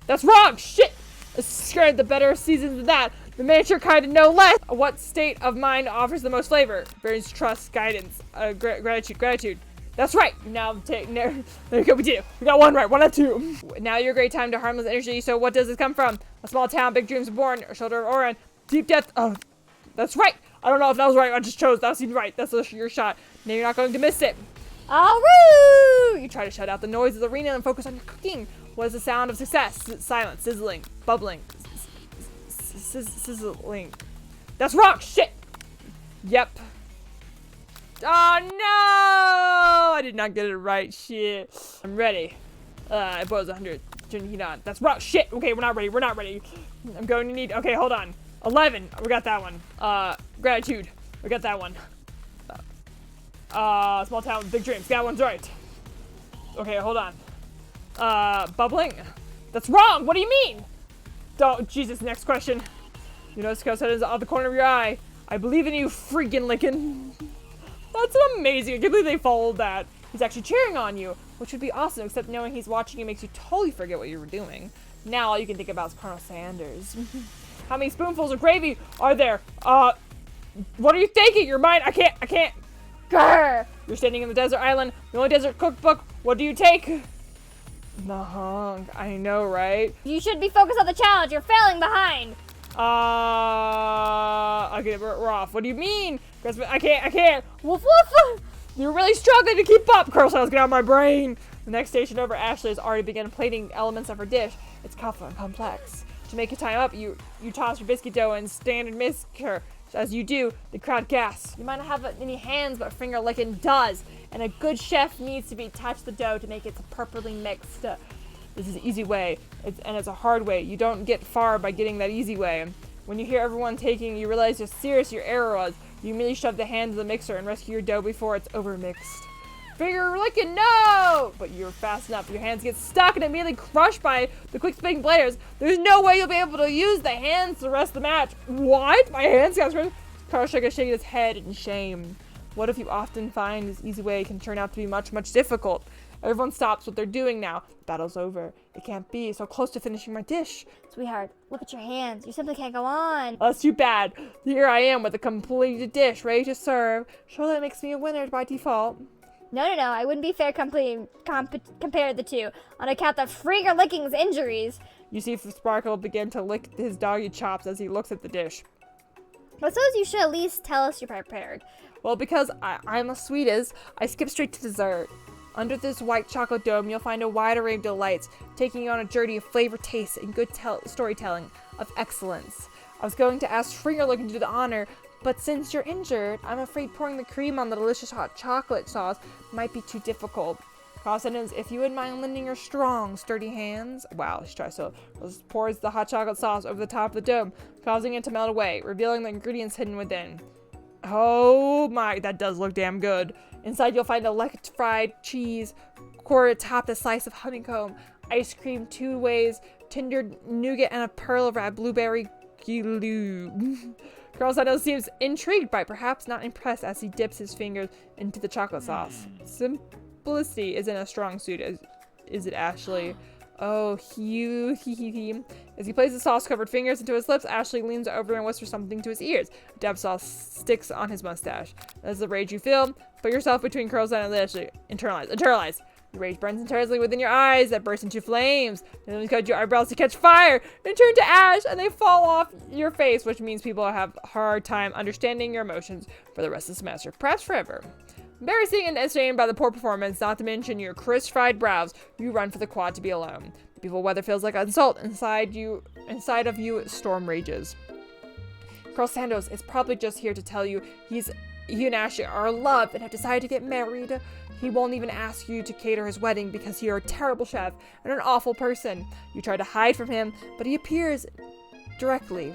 S5: That's wrong. Shit. Scared the better seasons than that. The miniature kind of no less. What state of mind offers the most flavor? Brings trust, guidance, gratitude. That's right. Now there you go. We did it. We got one right. 1 out of 2. Now your great time to harmless energy. So what does this come from? A small town, big dreams are born. A shoulder of Oran. Deep depth. Oh, that's right. I don't know if that was right. I just chose. That seemed right. That's your shot. Now you're not going to miss it.
S2: Woo!
S5: You try to shut out the noise of the arena and focus on your cooking. What is the sound of success? Silence, sizzling, bubbling, sizzling. That's wrong. Shit. Yep. Oh no! I did not get it right. Shit. I'm ready. It boils 100. Turn the heat on. That's wrong. Shit. Okay, we're not ready. I'm going to need. Okay, hold on. 11. We got that one. Gratitude. We got that one. Small town with big dreams. That one's right. Okay, hold on. Bubbling. That's wrong. What do you mean? Don't. Jesus. Next question. You notice Scout said is out the corner of your eye. I believe in you, freaking lickin'. That's amazing. I can't believe they followed that. He's actually cheering on you, which would be awesome, except knowing he's watching you makes you totally forget what you were doing. Now all you can think about is Colonel Sanders. How many spoonfuls of gravy are there? What are you thinking? Your mind, I can't. Grr! You're standing in the desert island, the only desert cookbook. What do you take? Nahong. I know, right?
S2: You should be focused on the challenge. You're failing behind.
S5: Okay, we're off. What do you mean? I can't.
S2: Woof woof.
S5: You're really struggling to keep up. Colonel Sanders, get out of my brain. The next station over, Ashley has already begun plating elements of her dish. It's colorful and complex. To make it time up, you toss your biscuit dough and stand and mixture. As you do, the crowd gasps. You might not have any hands, but finger licking does. And a good chef needs to be touch the dough to make it properly mixed. This is the easy way, and it's a hard way. You don't get far by getting that easy way. When you hear everyone taking, you realize how serious your error was. You immediately shove the hand in the mixer and rescue your dough before it's overmixed. Finger licking, no! But you're fast enough. Your hands get stuck and immediately crushed by the quick spinning blades. There's no way you'll be able to use the hands the rest of the match. What? My hands got screwed? Carl shaking his head in shame. What if you often find this easy way can turn out to be much, much difficult? Everyone stops what they're doing now. The battle's over. It can't be. So close to finishing my dish.
S2: Sweetheart, look at your hands. You simply can't go on.
S5: That's too bad. Here I am with a completed dish ready to serve. Surely that makes me a winner by default.
S2: No. I wouldn't be fair compare the two on account of Frigger Licking's injuries.
S5: You see Sparkle begin to lick his doggy chops as he looks at the dish.
S2: I suppose you should at least tell us you're prepared.
S5: Well, because I'm a sweetest, I skip straight to dessert. Under this white chocolate dome, you'll find a wide array of delights, taking you on a journey of flavor, taste, and good storytelling of excellence. I was going to ask Fingerlooking to do the honor, but since you're injured, I'm afraid pouring the cream on the delicious hot chocolate sauce might be too difficult. Cross sentence, if you wouldn't mind lending your strong, sturdy hands. Wow, let's try. So, pours the hot chocolate sauce over the top of the dome, causing it to melt away, revealing the ingredients hidden within. Oh my, that does look damn good. Inside, you'll find electrified cheese, quarter topped a slice of honeycomb, ice cream 2 ways, tender nougat, and a pearl of red blueberry glue. Carlsano seems intrigued by, perhaps not impressed, as he dips his fingers into the chocolate sauce. Simplicity isn't a strong suit, is it, Ashley? Oh, As he places the sauce-covered fingers into his lips, Ashley leans over and whispers something to his ears. Dab sauce sticks on his mustache. That's the rage you feel. Put yourself between Carlsano and Ashley. Internalize. The rage burns intensely within your eyes that burst into flames. Then you cut your eyebrows to catch fire and turn to ash, and they fall off your face, which means people have a hard time understanding your emotions for the rest of the semester, perhaps forever. Embarrassing and ashamed by the poor performance, not to mention your crisp-fried brows, you run for the quad to be alone. The beautiful weather feels like an insult. Inside of you, storm rages. Colonel Sandoz is probably just here to tell you you and Ashley are in love and have decided to get married. He won't even ask you to cater his wedding because you're a terrible chef and an awful person. You try to hide from him, but he appears directly.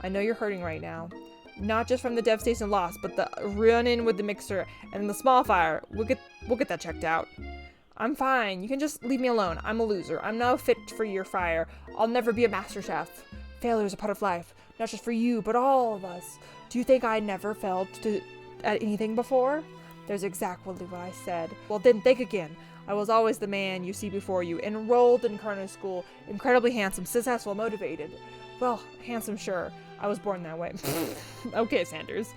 S5: I know you're hurting right now. Not just from the devastation loss, but the run-in with the mixer and the small fire. We'll get that checked out. I'm fine. You can just leave me alone. I'm a loser. I'm not fit for your fire. I'll never be a master chef. Failure is a part of life, not just for you, but all of us. Do you think I never failed at anything before? There's exactly what I said. Well, then think again. I was always the man you see before you, enrolled in culinary school, incredibly handsome, successful, motivated. Well, handsome, sure. I was born that way. Okay, Sanders.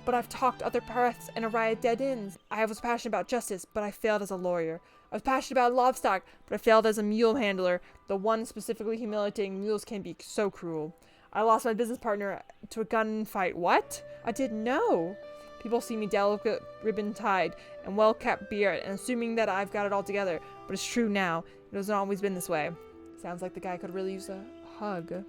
S5: But I've talked other paths and arrived at dead ends. I was passionate about justice, but I failed as a lawyer. I was passionate about livestock, but I failed as a mule handler. The one specifically humiliating, mules can be so cruel. I lost my business partner to a gunfight. What? I didn't know. People see me delicate, ribbon-tied, and well-kept beard, and assuming that I've got it all together. But it's true now. It hasn't always been this way. Sounds like the guy could really use a hug.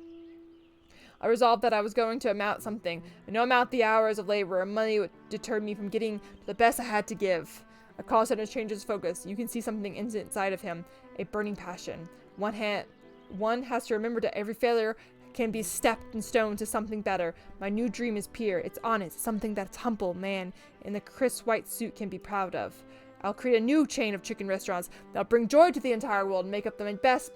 S5: I resolved that I was going to amount something, and no amount the hours of labor or money would deter me from getting to the best I had to give. A call center changes focus. You can see something inside of him, a burning passion. One has to remember that every failure can be stepping stone to something better. My new dream is pure. It's honest, something that's humble man in the crisp white suit can be proud of. I'll create a new chain of chicken restaurants that'll bring joy to the entire world and make up my best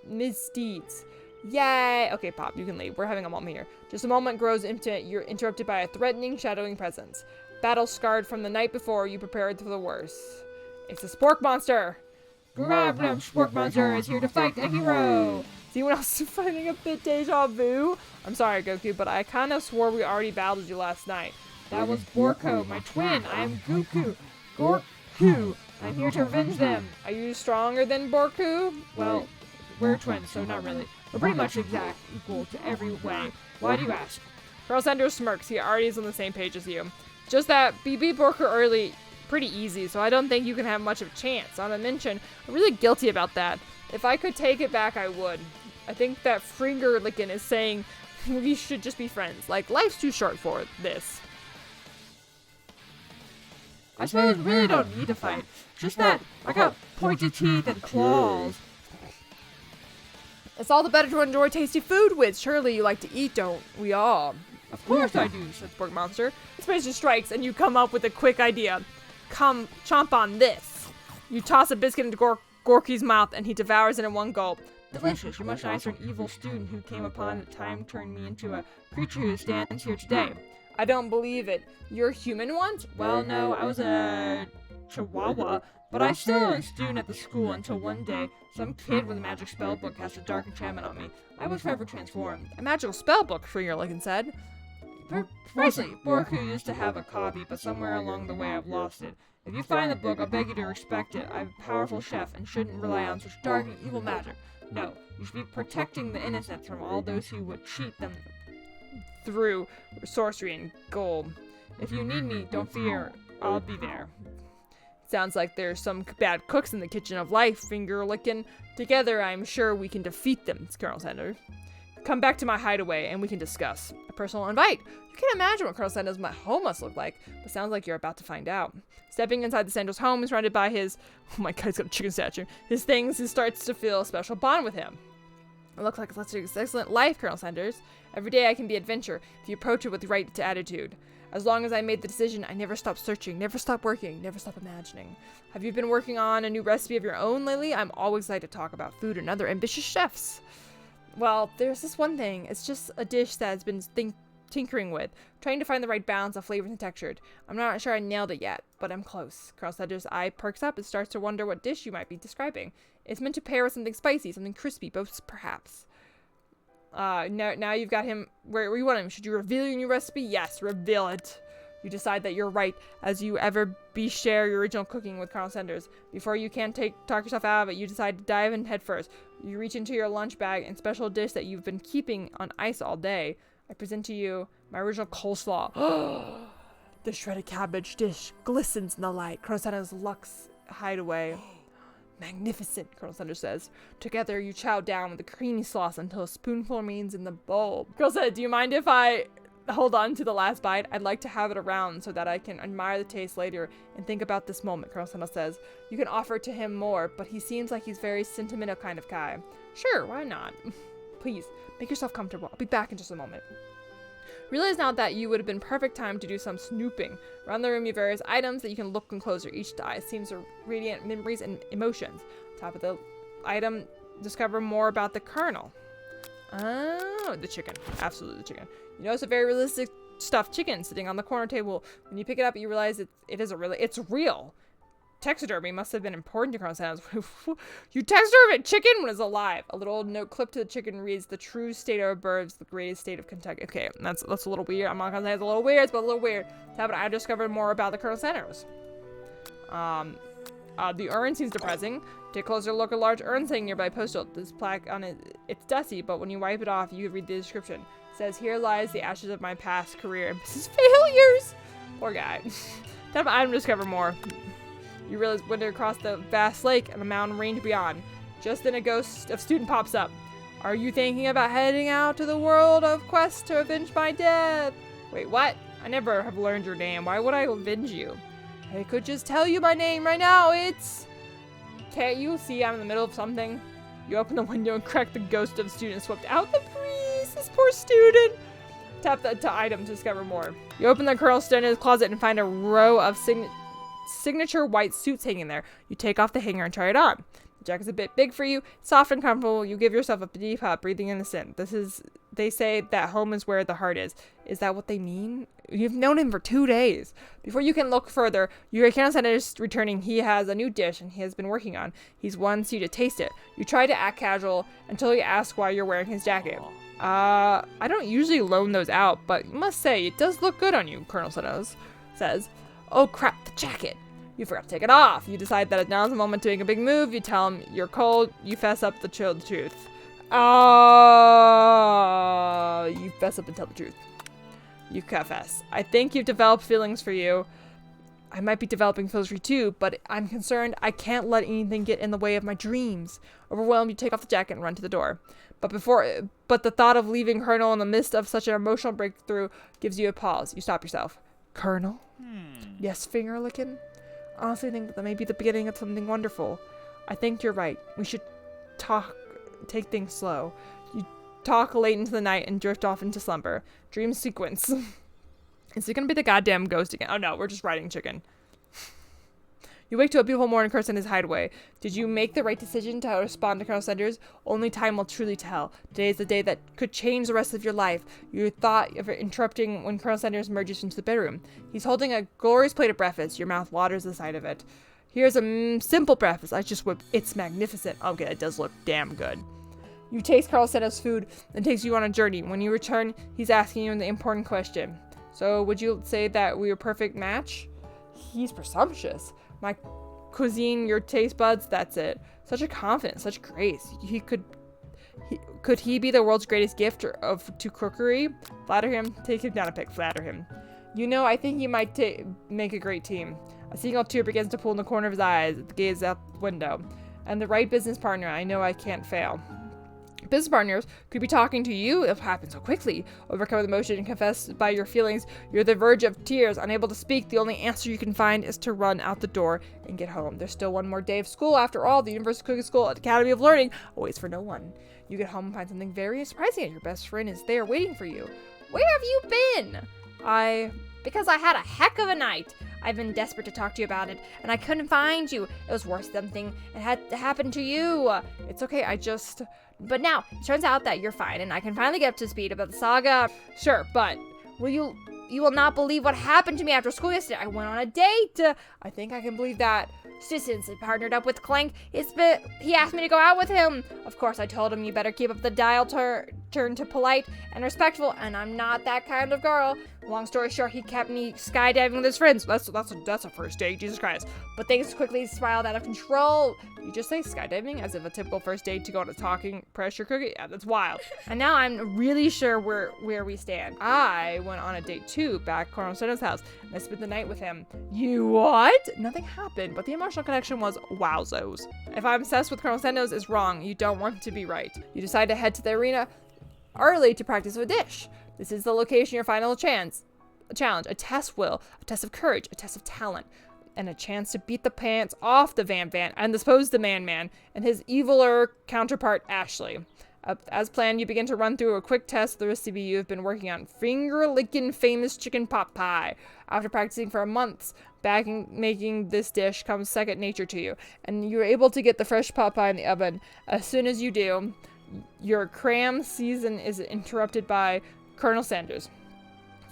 S5: misdeeds. Yay! Okay, Pop, you can leave. We're having a moment here. Just a moment grows into you're interrupted by a threatening, shadowing presence. Battle scarred from the night before, you prepared for the worst. It's a spork monster!
S4: Grab Sport Monster is here to fight the hero!
S5: Is anyone else finding a bit deja vu? I'm sorry, Goku, but I kind of swore we already battled you last night.
S4: That was Borko, my twin. I am Goku. Gorku. I'm here to revenge them.
S5: Are you stronger than Borku?
S4: Well, we're twins, so not really. We're pretty much equal to every way. Why do you ask?
S5: Colonel Sanders smirks. He already is on the same page as you. Just that we beat Borku early pretty easy, so I don't think you can have much of a chance. On a mention, I'm really guilty about that. If I could take it back, I would. I think that Fingerlicken is saying we should just be friends. Like, life's too short for this.
S4: I suppose we really don't need to fight. Just that I got pointy teeth and claws.
S5: It's all the better to enjoy tasty food with. Surely you like to eat, don't we all?
S4: Of course I do,
S5: said Spork Monster. The spacer strikes, and you come up with a quick idea. Come, chomp on this. You toss a biscuit into Gorky's mouth, and he devours it in one gulp.
S4: Delicious. You're much nicer an evil student who came upon at time turned me into a creature who stands here today.
S5: I don't believe it. You're human once?
S4: Well, no, I was a chihuahua. But I still am a student at the school until one day, some kid with a magic spell book cast a dark enchantment on me. I was forever transformed.
S5: A magical spell book, Fingerlickin said.
S4: Precisely, Borku used to have a copy, but somewhere along the way I've lost it. If you find the book, I'll beg you to respect it. I'm a powerful chef and shouldn't rely on such dark and evil magic. No, you should be protecting the innocent from all those who would cheat them
S5: Through sorcery and gold. If you need me, don't fear, I'll be there. Sounds like there's some bad cooks in the kitchen of life, Fingerlickin. Together, I'm sure we can defeat them, Colonel Sanders. Come back to my hideaway and we can discuss. A personal invite. You can't imagine what Colonel Sanders' home must look like, but sounds like you're about to find out. Stepping inside the Sanders' home, surrounded by his, oh my god, he's got a chicken statue, his things, he starts to feel a special bond with him. It looks like it's an excellent life, Colonel Sanders. Every day I can be adventure if you approach it with the right attitude. As long as I made the decision, I never stopped searching, never stopped working, never stopped imagining. Have you been working on a new recipe of your own lately? I'm always excited to talk about food and other ambitious chefs. Well, there's this one thing. It's just a dish that I've been tinkering with, trying to find the right balance of flavors and texture. I'm not sure I nailed it yet, but I'm close. Colonel Sanders' eye perks up and starts to wonder what dish you might be describing. It's meant to pair with something spicy, something crispy, both perhaps. Now you've got him where you want him. Should you reveal your new recipe? Yes, reveal it. You decide that you're right as you ever share your original cooking with Colonel Sanders. Before you can talk yourself out of it, you decide to dive in head first. You reach into your lunch bag and special dish that you've been keeping on ice all day. I present to you my original coleslaw. The shredded cabbage dish glistens in the light. Colonel Sanders looks hideaway. Magnificent, Colonel Sanders says. Together, you chow down with the creamy sauce until a spoonful remains in the bowl. Colonel said, do you mind if I hold on to the last bite? I'd like to have it around so that I can admire the taste later and think about this moment, Colonel Sanders says. You can offer to him more, but he seems like he's very sentimental kind of guy. Sure, why not? Please, make yourself comfortable. I'll be back in just a moment. Realize now that you would have been perfect time to do some snooping. Around the room, you have various items that you can look and closer. Each eye seems to radiate memories and emotions. Top of the item, discover more about the Colonel. Oh, the chicken. Absolutely the chicken. You notice a very realistic stuffed chicken sitting on the corner table. When you pick it up, you realize it's real. Taxidermy must have been important to Colonel Sanders. You taxidermy a chicken when it's alive. A little note clipped to the chicken reads, the true state of birds, the greatest state of Kentucky. Okay, that's a little weird. I'm not gonna say it's a little weird, but a little weird. I discovered more about the Colonel Sanders. The urn seems depressing. Take a closer look at a large urn sitting nearby postal. This plaque on it, it's dusty, but when you wipe it off, you read the description. It says, here lies the ashes of my past career. This is failures! Poor guy. Type of item to discover more. You realize when they're across the vast lake and the mountain range beyond. Just then a ghost of student pops up. Are you thinking about heading out to the world of quest to avenge my death? Wait, what? I never have learned your name. Why would I avenge you? I could just tell you my name right now. It's... Can't you see I'm in the middle of something? You open the window and crack the ghost of the student swept out the breeze. This poor student. Tap the item to discover more. You open the Colonel Sanders' closet and find a row of signature white suits hanging there. You take off the hanger and try it on. The jacket's a bit big for you, soft and comfortable. You give yourself a deep hug, breathing in the scent. They say that home is where the heart is. Is that what they mean? You've known him for 2 days. Before you can look further, your Colonel Sanders returning. He has a new dish and he has been working on. He wants you to taste it. You try to act casual until he asks why you're wearing his jacket. I don't usually loan those out, but you must say, it does look good on you, Colonel Sanders says. Oh crap, the jacket. You forgot to take it off. You decide that now's the moment to make a big move. You tell him you're cold. You fess up the truth. You fess up and tell the truth. You confess. I think you've developed feelings for you. I might be developing feelings for you too, but I'm concerned I can't let anything get in the way of my dreams. Overwhelmed, you take off the jacket and run to the door. But the thought of leaving Colonel in the midst of such an emotional breakthrough gives you a pause. You stop yourself. Colonel? Yes, Fingerlickin? Honestly, I think that may be the beginning of something wonderful. I think you're right. We should take things slow. You talk late into the night and drift off into slumber. Dream sequence. Is it gonna be the goddamn ghost again? Oh no, we're just riding chicken. You wake to a beautiful morning curse in his hideaway. Did you make the right decision to respond to Colonel Sanders? Only time will truly tell. Today is the day that could change the rest of your life. You thought of interrupting when Colonel Sanders emerges into the bedroom. He's holding a glorious plate of breakfast. Your mouth waters the sight of it. Here's a simple breakfast. I just whipped. It's magnificent. Okay, it does look damn good. You taste Colonel Santos' food and takes you on a journey. When you return, he's asking you the important question. So, would you say that we were a perfect match? He's presumptuous. My cuisine, your taste buds, that's it. Such a confidence, such grace. Could he be the world's greatest gift to cookery? Flatter him, take him down a peg, flatter him. You know, I think you might make a great team. A single tear begins to pull in the corner of his eyes, gaze out the window. And the right business partner, I know I can't fail. Business partners could be talking to you. It happens so quickly. Overcome with emotion and confess by your feelings. You're the verge of tears, unable to speak. The only answer you can find is to run out the door and get home. There's still one more day of school. After all, the University Cooking School Academy of Learning awaits for no one. You get home and find something very surprising. Your best friend is there waiting for you. Where have you been? Because I had a heck of a night. I've been desperate to talk to you about it, and I couldn't find you. It was worse than something that had happened to you. It's okay, But now, it turns out that you're fine, and I can finally get up to speed about the saga. Sure, but you will not believe what happened to me after school yesterday. I went on a date. I think I can believe that. Since I partnered up with Clank, he asked me to go out with him. Of course, I told him you better keep up the dial turn to polite and respectful, and I'm not that kind of girl. Long story short, he kept me skydiving with his friends. That's a first date, Jesus Christ. But things quickly spiraled out of control. You just say skydiving as if a typical first date to go on a talking pressure cookie? Yeah, that's wild. And now I'm really sure where we stand. I went on a date too, back at Colonel Santos' house, and I spent the night with him. You what? Nothing happened, but the emotional connection was wowzos. If I'm obsessed with Colonel Santos, it's wrong. You don't want to be right. You decide to head to the arena early to practice a dish. This is the location, your final challenge, a test will, a test of courage, a test of talent, and a chance to beat the pants off the Van and the supposed Man and his eviler counterpart Ashley. As planned, you begin to run through a quick test of the recipe you have been working on, finger-licking famous chicken pot pie. After practicing for months, making this dish comes second nature to you, and you're able to get the fresh pot pie in the oven. As soon as you do, your cram season is interrupted by Colonel Sanders.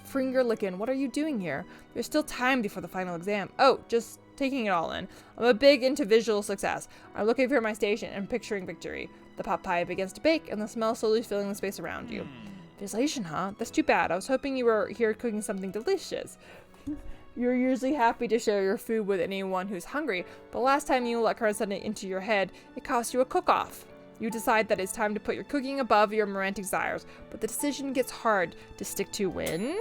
S5: Finger licking, what are you doing here? There's still time before the final exam. Oh, just taking it all in. I'm a big into visual success. I'm looking for my station and picturing victory. The pot pie begins to bake, and the smell slowly filling the space around you. Visualization, huh? That's too bad. I was hoping you were here cooking something delicious. You're usually happy to share your food with anyone who's hungry, but last time you let Colonel Sanders into your head, it cost you a cook-off. You decide that it's time to put your cooking above your romantic desires, but the decision gets hard to stick to when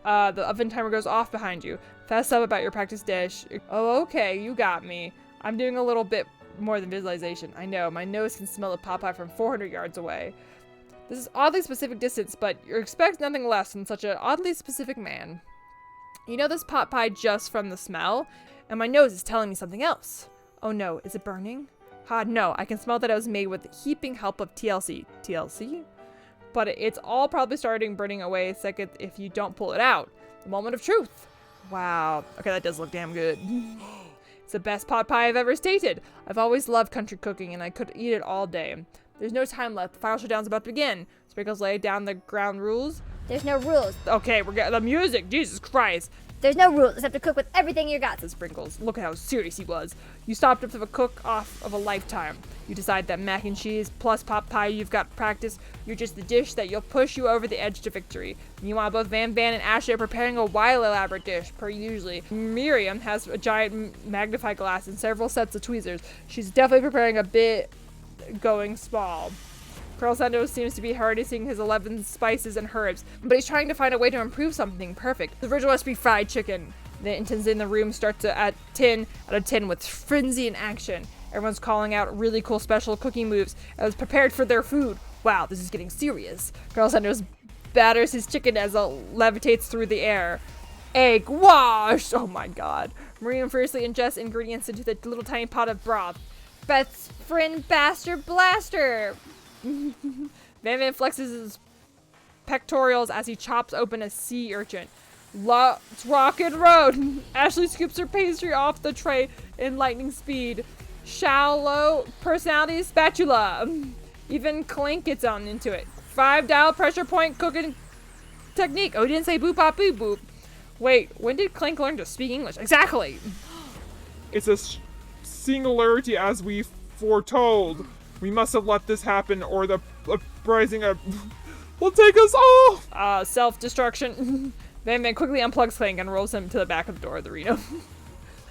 S5: the oven timer goes off behind you. Fess up about your practice dish. Oh, okay, you got me. I'm doing a little bit more than visualization. I know, my nose can smell the pot pie from 400 yards away. This is oddly specific distance, but you expect nothing less than such an oddly specific man. You know this pot pie just from the smell, and my nose is telling me something else. Oh no, is it burning? No, I can smell that it was made with heaping help of TLC. TLC? But it's all probably starting burning away a second if you don't pull it out. The moment of truth. Wow. Okay, that does look damn good. It's the best pot pie I've ever tasted. I've always loved country cooking, and I could eat it all day. There's no time left. The final showdown's about to begin. Sprinkles lay down the ground rules.
S2: There's no rules.
S5: Okay, we're getting the music. Jesus Christ.
S2: There's no rules except to cook with everything you got.
S5: Says Sprinkles. Look at how serious he was. You stopped up to the cook-off of a lifetime. You decide that mac and cheese plus pot pie you've got practice. You're just the dish that you'll push you over the edge to victory. Meanwhile, both Van and Ashley are preparing a wild elaborate dish, per usually. Miriam has a giant magnifying glass and several sets of tweezers. She's definitely preparing a bit going small. Colonel Santos seems to be harnessing his 11 spices and herbs, but he's trying to find a way to improve something perfect. The original recipe, fried chicken. The interns in the room start to at 10 out of 10 with frenzy and action. Everyone's calling out really cool special cooking moves as prepared for their food. Wow, this is getting serious. Colonel Santos batters his chicken as it levitates through the air. Egg wash! Oh my god. Miriam fiercely ingests ingredients into the little tiny pot of broth. Best friend bastard blaster! Van flexes his pectorals as he chops open a sea urchin. Let's rock and roll! Ashley scoops her pastry off the tray in lightning speed. Shallow personality spatula. Even Clink gets on into it. 5-dial pressure point cooking technique. Oh, he didn't say boop bop boop boop. Wait, when did Clink learn to speak English? Exactly!
S3: It's a singularity as we foretold. We must have let this happen, or the uprising will take us off.
S5: Self-destruction. Van quickly unplugs Clank and rolls him to the back of the door of the arena.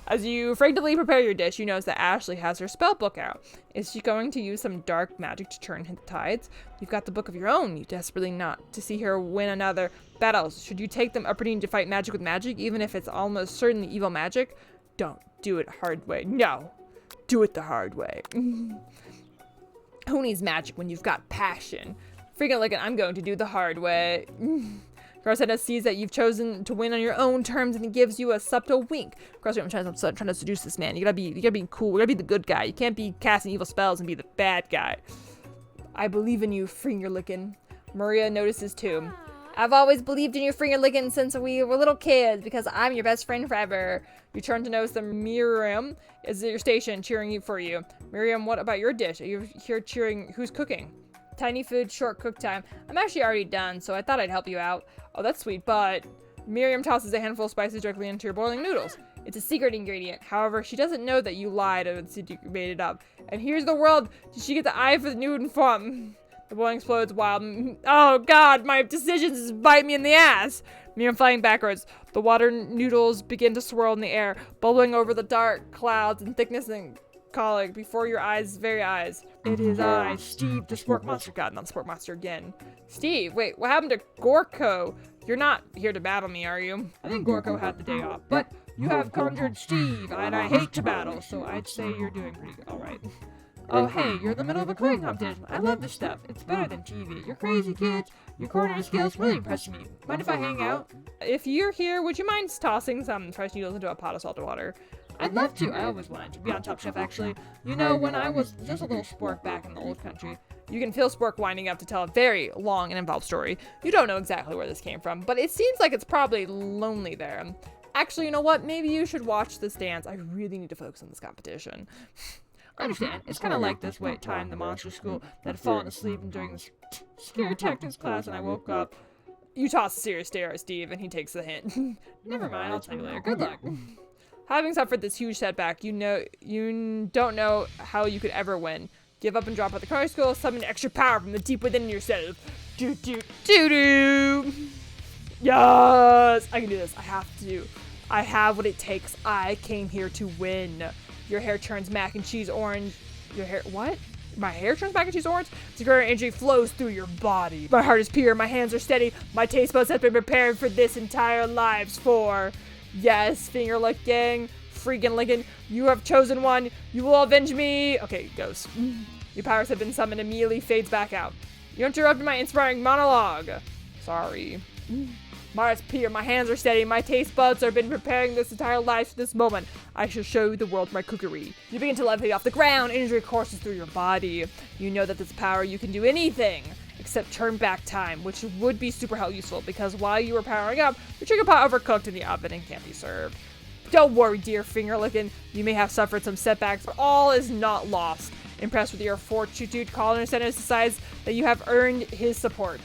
S5: As you frantically prepare your dish, you notice that Ashley has her spell book out. Is she going to use some dark magic to turn the tides? You've got the book of your own. You desperately not to see her win another battle. Should you take them opportunity to fight magic with magic, even if it's almost certainly evil magic? Don't do it hard way. No, do it the hard way. Who needs magic when you've got passion? Freaking like I'm going to do the hard way. Garcetta sees that you've chosen to win on your own terms, and he gives you a subtle wink. Garcetta, I'm trying to seduce this man. You gotta be cool. You gotta be the good guy. You can't be casting evil spells and be the bad guy. I believe in you, Fingerlickin'. Maria notices too. I've always believed in you, Fingerlickin', since we were little kids, because I'm your best friend forever. You turn to notice that Miriam is at your station cheering for you. Miriam, what about your dish? Are you here cheering? Who's cooking? Tiny food, short cook time. I'm actually already done, so I thought I'd help you out. Oh, that's sweet, but Miriam tosses a handful of spices directly into your boiling noodles. It's a secret ingredient. However, she doesn't know that you lied and said you made it up. And here's the world. Did she get the eye for the nude form? The boiling explodes wild. Oh god, my decisions bite me in the ass. Miriam flying backwards. The water noodles begin to swirl in the air, bubbling over the dark clouds and thickness and calling before your very eyes. It is I, Steve, the sport monster. God, not the sport monster again. Steve, wait, what happened to Gorko? You're not here to battle me, are you?
S4: I think Gorko had the day off, but you have conjured Steve, and I hate to battle, so I'd say you're doing pretty good. All right. Oh, hey, you're in the middle of a cooking competition. I love this stuff. It's better than TV. You're crazy, kids. Your culinary skills really impress me. Mind if I hang out?
S5: If you're here, would you mind tossing some fresh noodles into a pot of salted water?
S4: I'd love to. I always wanted to be on Top Chef, actually. You know, when I was just a little spork back in the old country.
S5: You can feel Spork winding up to tell a very long and involved story. You don't know exactly where this came from, but it seems like it's probably lonely there. Actually, you know what? Maybe you should watch this dance. I really need to focus on this competition.
S4: I understand. It's kind of like this way time in the monster school that had fallen asleep during this scare tactics class, and I woke up.
S5: You toss a serious stare at Steve, and he takes the hint.
S4: Never mind, I'll tell you later. Good luck.
S5: Having suffered this huge setback, you don't know how you could ever win. Give up and drop out the culinary school, summon extra power from the deep within yourself. Do. Yes! I can do this. I have to. I have what it takes. I came here to win. Your hair turns mac and cheese orange. Your hair, what? My hair turns mac and cheese orange? Superior energy flows through your body. My heart is pure. My hands are steady. My taste buds have been prepared for this entire lives for. Yes, finger licking, freaking licking. You have chosen one. You will avenge me. Okay, goes. Your powers have been summoned. Immediately fades back out. You interrupted my inspiring monologue. Sorry. My heart's pure. My hands are steady. My taste buds have been preparing this entire life for this moment. I shall show the world my cookery. You begin to levitate off the ground. Energy courses through your body. You know that this power you can do anything except turn back time, which would be super useful because while you were powering up, your chicken pot overcooked in the oven and can't be served. Don't worry, dear Fingerlickin'. You may have suffered some setbacks, but all is not lost. Impressed with your fortitude, Colin Center decides that you have earned his support.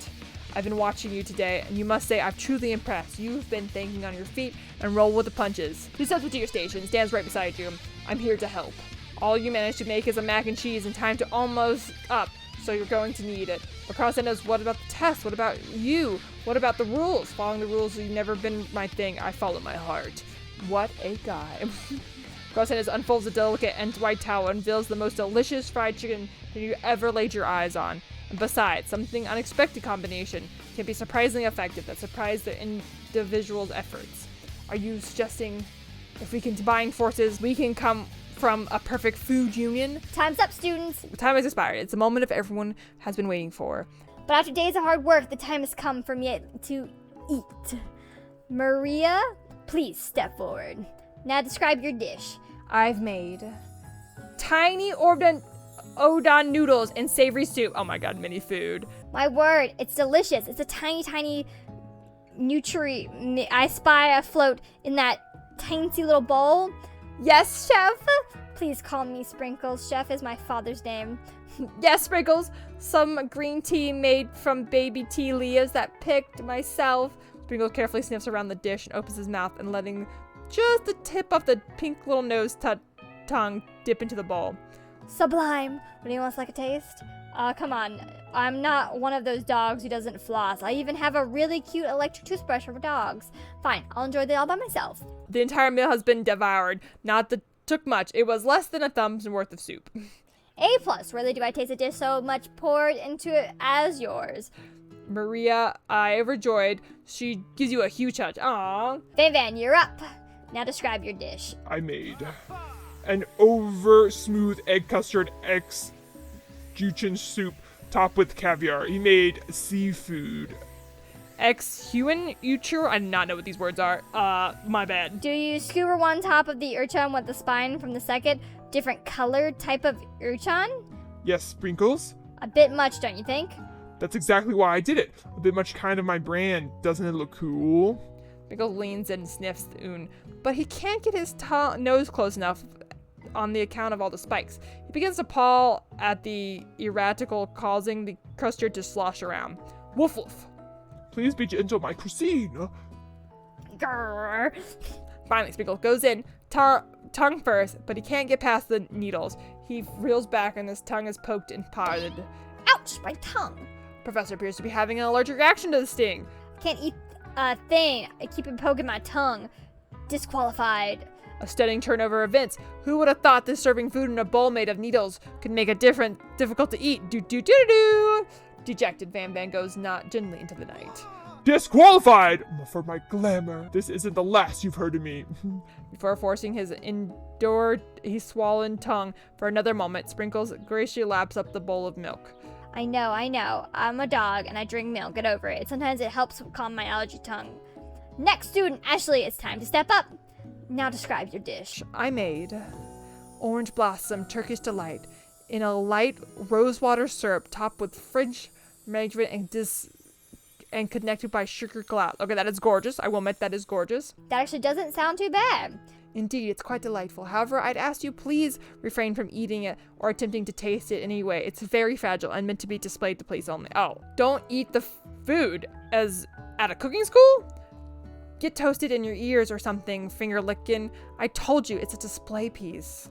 S5: I've been watching you today, and you must say I'm truly impressed. You've been thinking on your feet and roll with the punches. He steps to your station, stands right beside you. I'm here to help. All you managed to make is a mac and cheese in time to almost up, so you're going to need it. But Carlson knows, what about the test? What about you? What about the rules? Following the rules has never been my thing. I follow my heart. What a guy. Carlson unfolds a delicate and white towel and unveils the most delicious fried chicken that you ever laid your eyes on. And besides, something unexpected combination can be surprisingly effective that surprise the individual's efforts. Are you suggesting if we can combine forces, we can come from a perfect food union?
S2: Time's up, students.
S5: Time has expired. It's a moment everyone has been waiting for.
S2: But after days of hard work, the time has come for me to eat. Maria, please step forward. Now describe your dish.
S5: I've made tiny Odon noodles and savory soup. Oh my god, mini food.
S2: My word, it's delicious. It's a tiny I spy afloat in that tiny little bowl. Yes, chef. Please call me Sprinkles. Chef is my father's name.
S5: Yes, Sprinkles. Some green tea made from baby tea leaves that picked myself. Sprinkles carefully sniffs around the dish and opens his mouth and letting just the tip of the pink little nose tongue dip into the bowl.
S2: Sublime. Would anyone else like a taste? Come on. I'm not one of those dogs who doesn't floss. I even have a really cute electric toothbrush for dogs. Fine, I'll enjoy it all by myself.
S5: The entire meal has been devoured. Not that took much. It was less than a thumb's worth of soup.
S2: A+. Rarely do I taste a dish so much poured into it as yours.
S5: Maria, I overjoyed. She gives you a huge hug. Aww.
S2: Van, you're up. Now describe your dish.
S3: I made an over smooth egg custard ex-juchin soup topped with caviar. He made seafood.
S5: Ex-human uchu? I do not know what these words are. My bad.
S2: Do you skewer one top of the urchin with the spine from the second different colored type of urchin?
S3: Yes, Sprinkles?
S2: A bit much, don't you think?
S3: That's exactly why I did it. A bit much kind of my brand. Doesn't it look cool?
S5: Sprinkles leans and sniffs the oon, but he can't get his nose close enough on the account of all the spikes. He begins to paw at the erratical, causing the custard to slosh around. Woof woof.
S3: Please be gentle, my cuisine.
S2: Grrr.
S5: Finally, Sprinkles goes in, tongue first, but he can't get past the needles. He reels back and his tongue is poked and prodded.
S2: Ouch, my tongue.
S5: Professor appears to be having an allergic reaction to the sting.
S2: Can't eat a thing. I keep it poking my tongue. Disqualified.
S5: A stunning turnover of events. Who would have thought this serving food in a bowl made of needles could make it difficult to eat? Do. Dejected, Van goes not gently into the night.
S3: Disqualified for my glamour. This isn't the last you've heard of me.
S5: Before forcing his his swollen tongue for another moment, Sprinkles graciously laps up the bowl of milk.
S2: I know. I'm a dog and I drink milk. Get over it. Sometimes it helps calm my allergy tongue. Next student, Ashley, it's time to step up. Now describe your dish.
S5: I made orange blossom Turkish delight in a light rosewater syrup topped with French margarine and connected by sugar glass. Okay, that is gorgeous. I will admit that is gorgeous.
S2: That actually doesn't sound too bad.
S5: Indeed, it's quite delightful. However, I'd ask you please refrain from eating it or attempting to taste it anyway. It's very fragile and meant to be displayed to place only. Oh, don't eat the food as at a cooking school? Get toasted in your ears or something, finger licking. I told you, it's a display piece.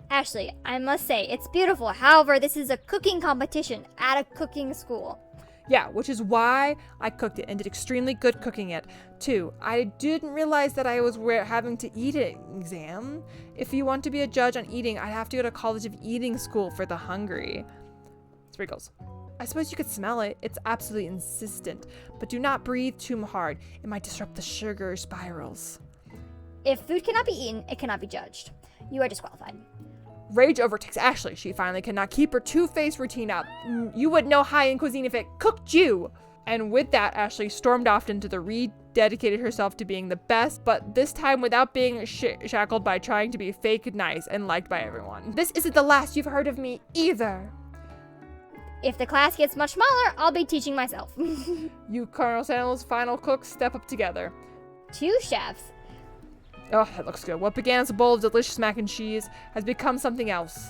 S2: Ashley, I must say, it's beautiful. However, this is a cooking competition at a cooking school.
S5: Yeah, which is why I cooked it and did extremely good cooking it, too. I didn't realize that I was having to eat an exam. If you want to be a judge on eating, I'd have to go to College of Eating School for the hungry. Sprinkles. I suppose you could smell it. It's absolutely insistent. But do not breathe too hard. It might disrupt the sugar spirals.
S2: If food cannot be eaten, it cannot be judged. You are disqualified.
S5: Rage overtakes Ashley. She finally cannot keep her two-faced routine up. You would know high-end cuisine if it cooked you. And with that, Ashley stormed off into the rededicated herself to being the best, but this time without being shackled by trying to be fake nice and liked by everyone. This isn't the last you've heard of me either.
S2: If the class gets much smaller, I'll be teaching myself.
S5: You Colonel Sandals' final cooks step up together.
S2: 2 chefs.
S5: Oh, that looks good. What began as a bowl of delicious mac and cheese has become something else.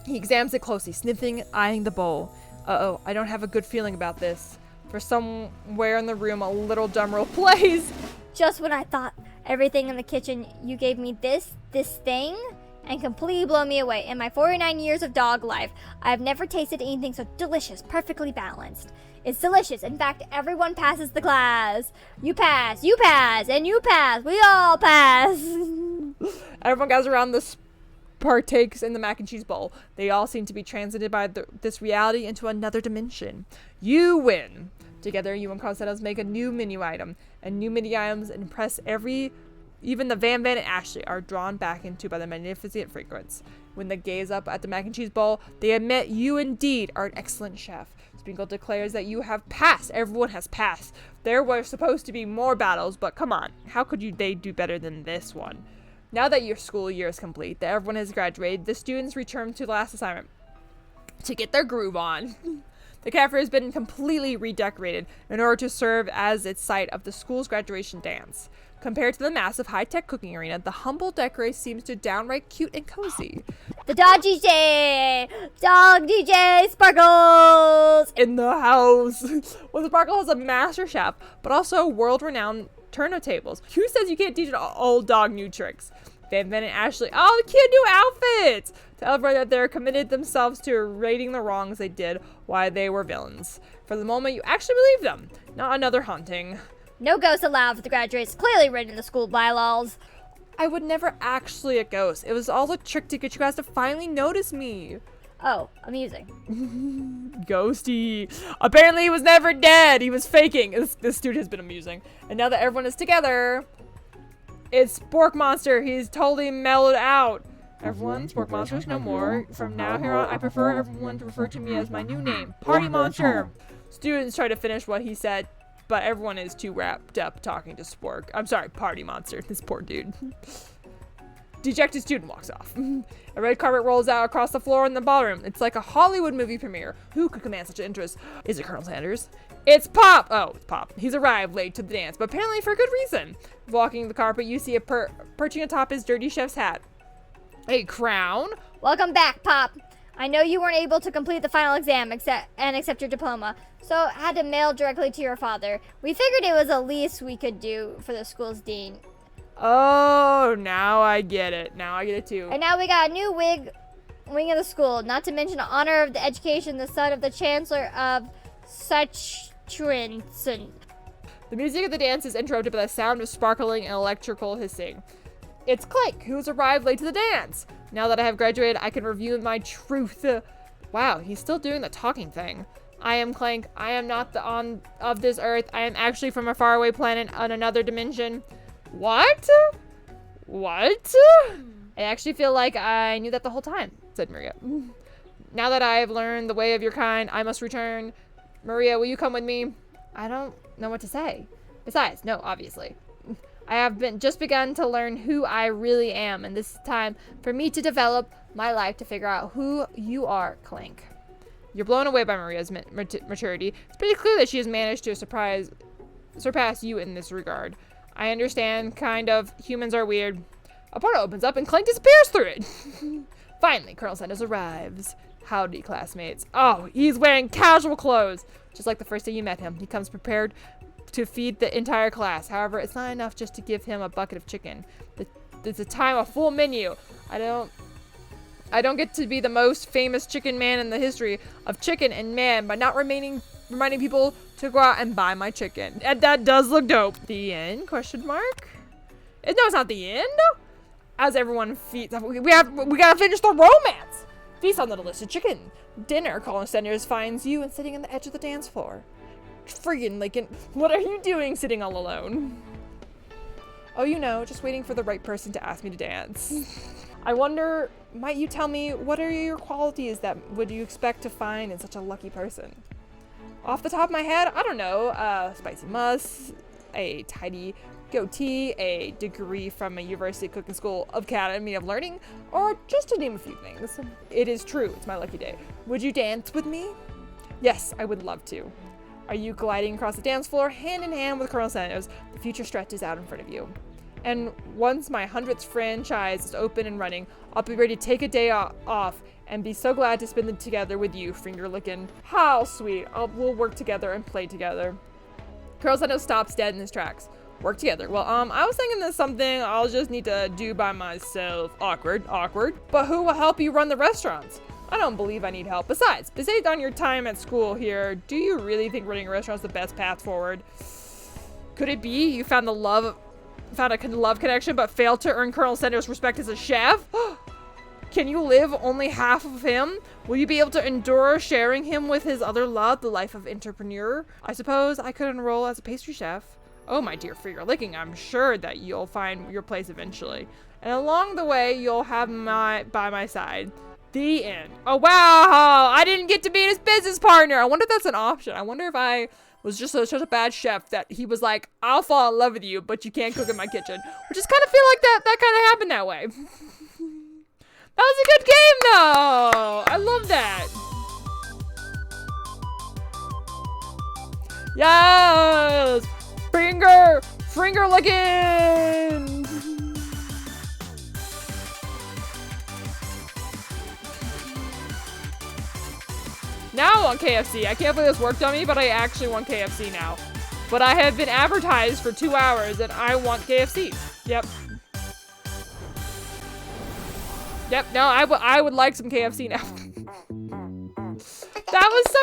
S5: He examines it closely, sniffing, eyeing the bowl. Uh-oh, I don't have a good feeling about this. For somewhere in the room, a little drum roll plays.
S2: Just when I thought everything in the kitchen, you gave me this thing, and completely blow me away. In my 49 years of dog life, I've never tasted anything so delicious, perfectly balanced. It's delicious. In fact, everyone passes the class. You pass, and you pass. We all pass.
S5: Everyone gathers around this partakes in the mac and cheese bowl. They all seem to be transited by this reality into another dimension. You win. Together, you and Carsetas make a new menu item. And new menu items impress even the Van and Ashley are drawn back into by the magnificent fragrance. When they gaze up at the mac and cheese bowl, they admit you indeed are an excellent chef. Sprinkle declares that you have passed. Everyone has passed. There were supposed to be more battles, but come on. How could they do better than this one? Now that your school year is complete, that everyone has graduated, the students return to the last assignment to get their groove on. The cafe has been completely redecorated in order to serve as its site of the school's graduation dance. Compared to the massive high-tech cooking arena, the humble decoration seems to downright cute and cozy.
S2: The dog DJ, Sparkles!
S5: In the house. Well, Sparkle is a master chef, but also a world-renowned turntables. Who says you can't teach an old dog new tricks? Van and Ashley, oh, the cute new outfits! Tell everyone that they're committed themselves to righting the wrongs they did while they were villains. For the moment, you actually believe them. Not another haunting.
S2: No ghosts allowed for the graduates, clearly written in the school bylaws.
S5: I would never actually a ghost. It was all a trick to get you guys to finally notice me.
S2: Oh, amusing.
S5: Ghosty. Apparently he was never dead. He was faking. This dude has been amusing. And now that everyone is together, it's Spork Monster. He's totally mellowed out. Everyone, Spork Monsters no more. From now here on, I prefer everyone to refer to me as my new name, Party Monster. Students try to finish what he said, but everyone is too wrapped up talking to Spork. I'm sorry, Party Monster. This poor dude. Dejected student walks off. A red carpet rolls out across the floor in the ballroom. It's like a Hollywood movie premiere. Who could command such interest? Is it Colonel Sanders? It's Pop! Oh, it's Pop. He's arrived late to the dance, but apparently for good reason. Walking the carpet, you see a perching atop his dirty chef's hat. A crown?
S2: Welcome back, Pop. I know you weren't able to complete the final exam and accept your diploma, so had to mail directly to your father. We figured it was the least we could do for the school's dean.
S5: Oh, now I get it. Now I get it too.
S2: And now we got a new wing of the school, not to mention in honor of the education, the son of the chancellor of such Trinson.
S5: The music of the dance is interrupted by the sound of sparkling and electrical hissing. It's Clank, who's arrived late to the dance. Now that I have graduated, I can review my truth. Wow, he's still doing the talking thing. I am Clank. I am not of this earth. I am actually from a faraway planet on another dimension. What? What? I actually feel like I knew that the whole time, said Maria. Now that I have learned the way of your kind, I must return. Maria, will you come with me? I don't know what to say. Besides, no, obviously. I have just begun to learn who I really am, and this is time for me to develop my life to figure out who you are, Clank. You're blown away by Maria's maturity. It's pretty clear that she has managed to surpass you in this regard. I understand, kind of. Humans are weird. A portal opens up and Clank disappears through it. Finally, Colonel Sanders arrives. Howdy, classmates. Oh, he's wearing casual clothes. Just like the first day you met him. He comes prepared to feed the entire class. However, it's not enough just to give him a bucket of chicken. It's a time a full menu. I don't get to be the most famous chicken man in the history of chicken and man by not reminding people to go out and buy my chicken. And that does look dope. The end? Question mark? No, it's not the end. As everyone feeds, we gotta finish the romance. Feast on the delicious chicken. Dinner. Colonel Sanders finds you and sitting on the edge of the dance floor. Friggin' Lincoln, what are you doing sitting all alone? Oh, you know, just waiting for the right person to ask me to dance. I wonder, might you tell me what are your qualities that would you expect to find in such a lucky person? Off the top of my head, I don't know, spicy muss, a tidy goatee, a degree from a university cooking school academy of learning, or just to name a few things. It is true, it's my lucky day. Would you dance with me? Yes, I would love to. Are you gliding across the dance floor hand in hand with Colonel Sanders? The future stretches out in front of you. And once my 100th franchise is open and running, I'll be ready to take a day off and be so glad to spend it together with you, finger licking. How sweet. We'll work together and play together. Colonel Sanders stops dead in his tracks. Work together. Well, I was thinking there's something I'll just need to do by myself. Awkward. But who will help you run the restaurants? I don't believe I need help. Besides, based on your time at school here, do you really think running a restaurant is the best path forward? Could it be you found a love connection but failed to earn Colonel Sanders' respect as a chef? Can you live only half of him? Will you be able to endure sharing him with his other love, the life of entrepreneur? I suppose I could enroll as a pastry chef. Oh, my dear finger licking, I'm sure that you'll find your place eventually. And along the way, you'll have by my side. The end. Oh, wow. I didn't get to be his business partner. I wonder if that's an option. I wonder if I was just such a bad chef that he was like, I'll fall in love with you, but you can't cook in my kitchen. Which is kind of feel like that kind of happened that way. That was a good game, though. I love that. Yes. Finger licking. Now I want KFC. I can't believe this worked on me, but I actually want KFC now. But I have been advertised for 2 hours and I want KFC. Yep. Yep, no, I would like some KFC now. That was so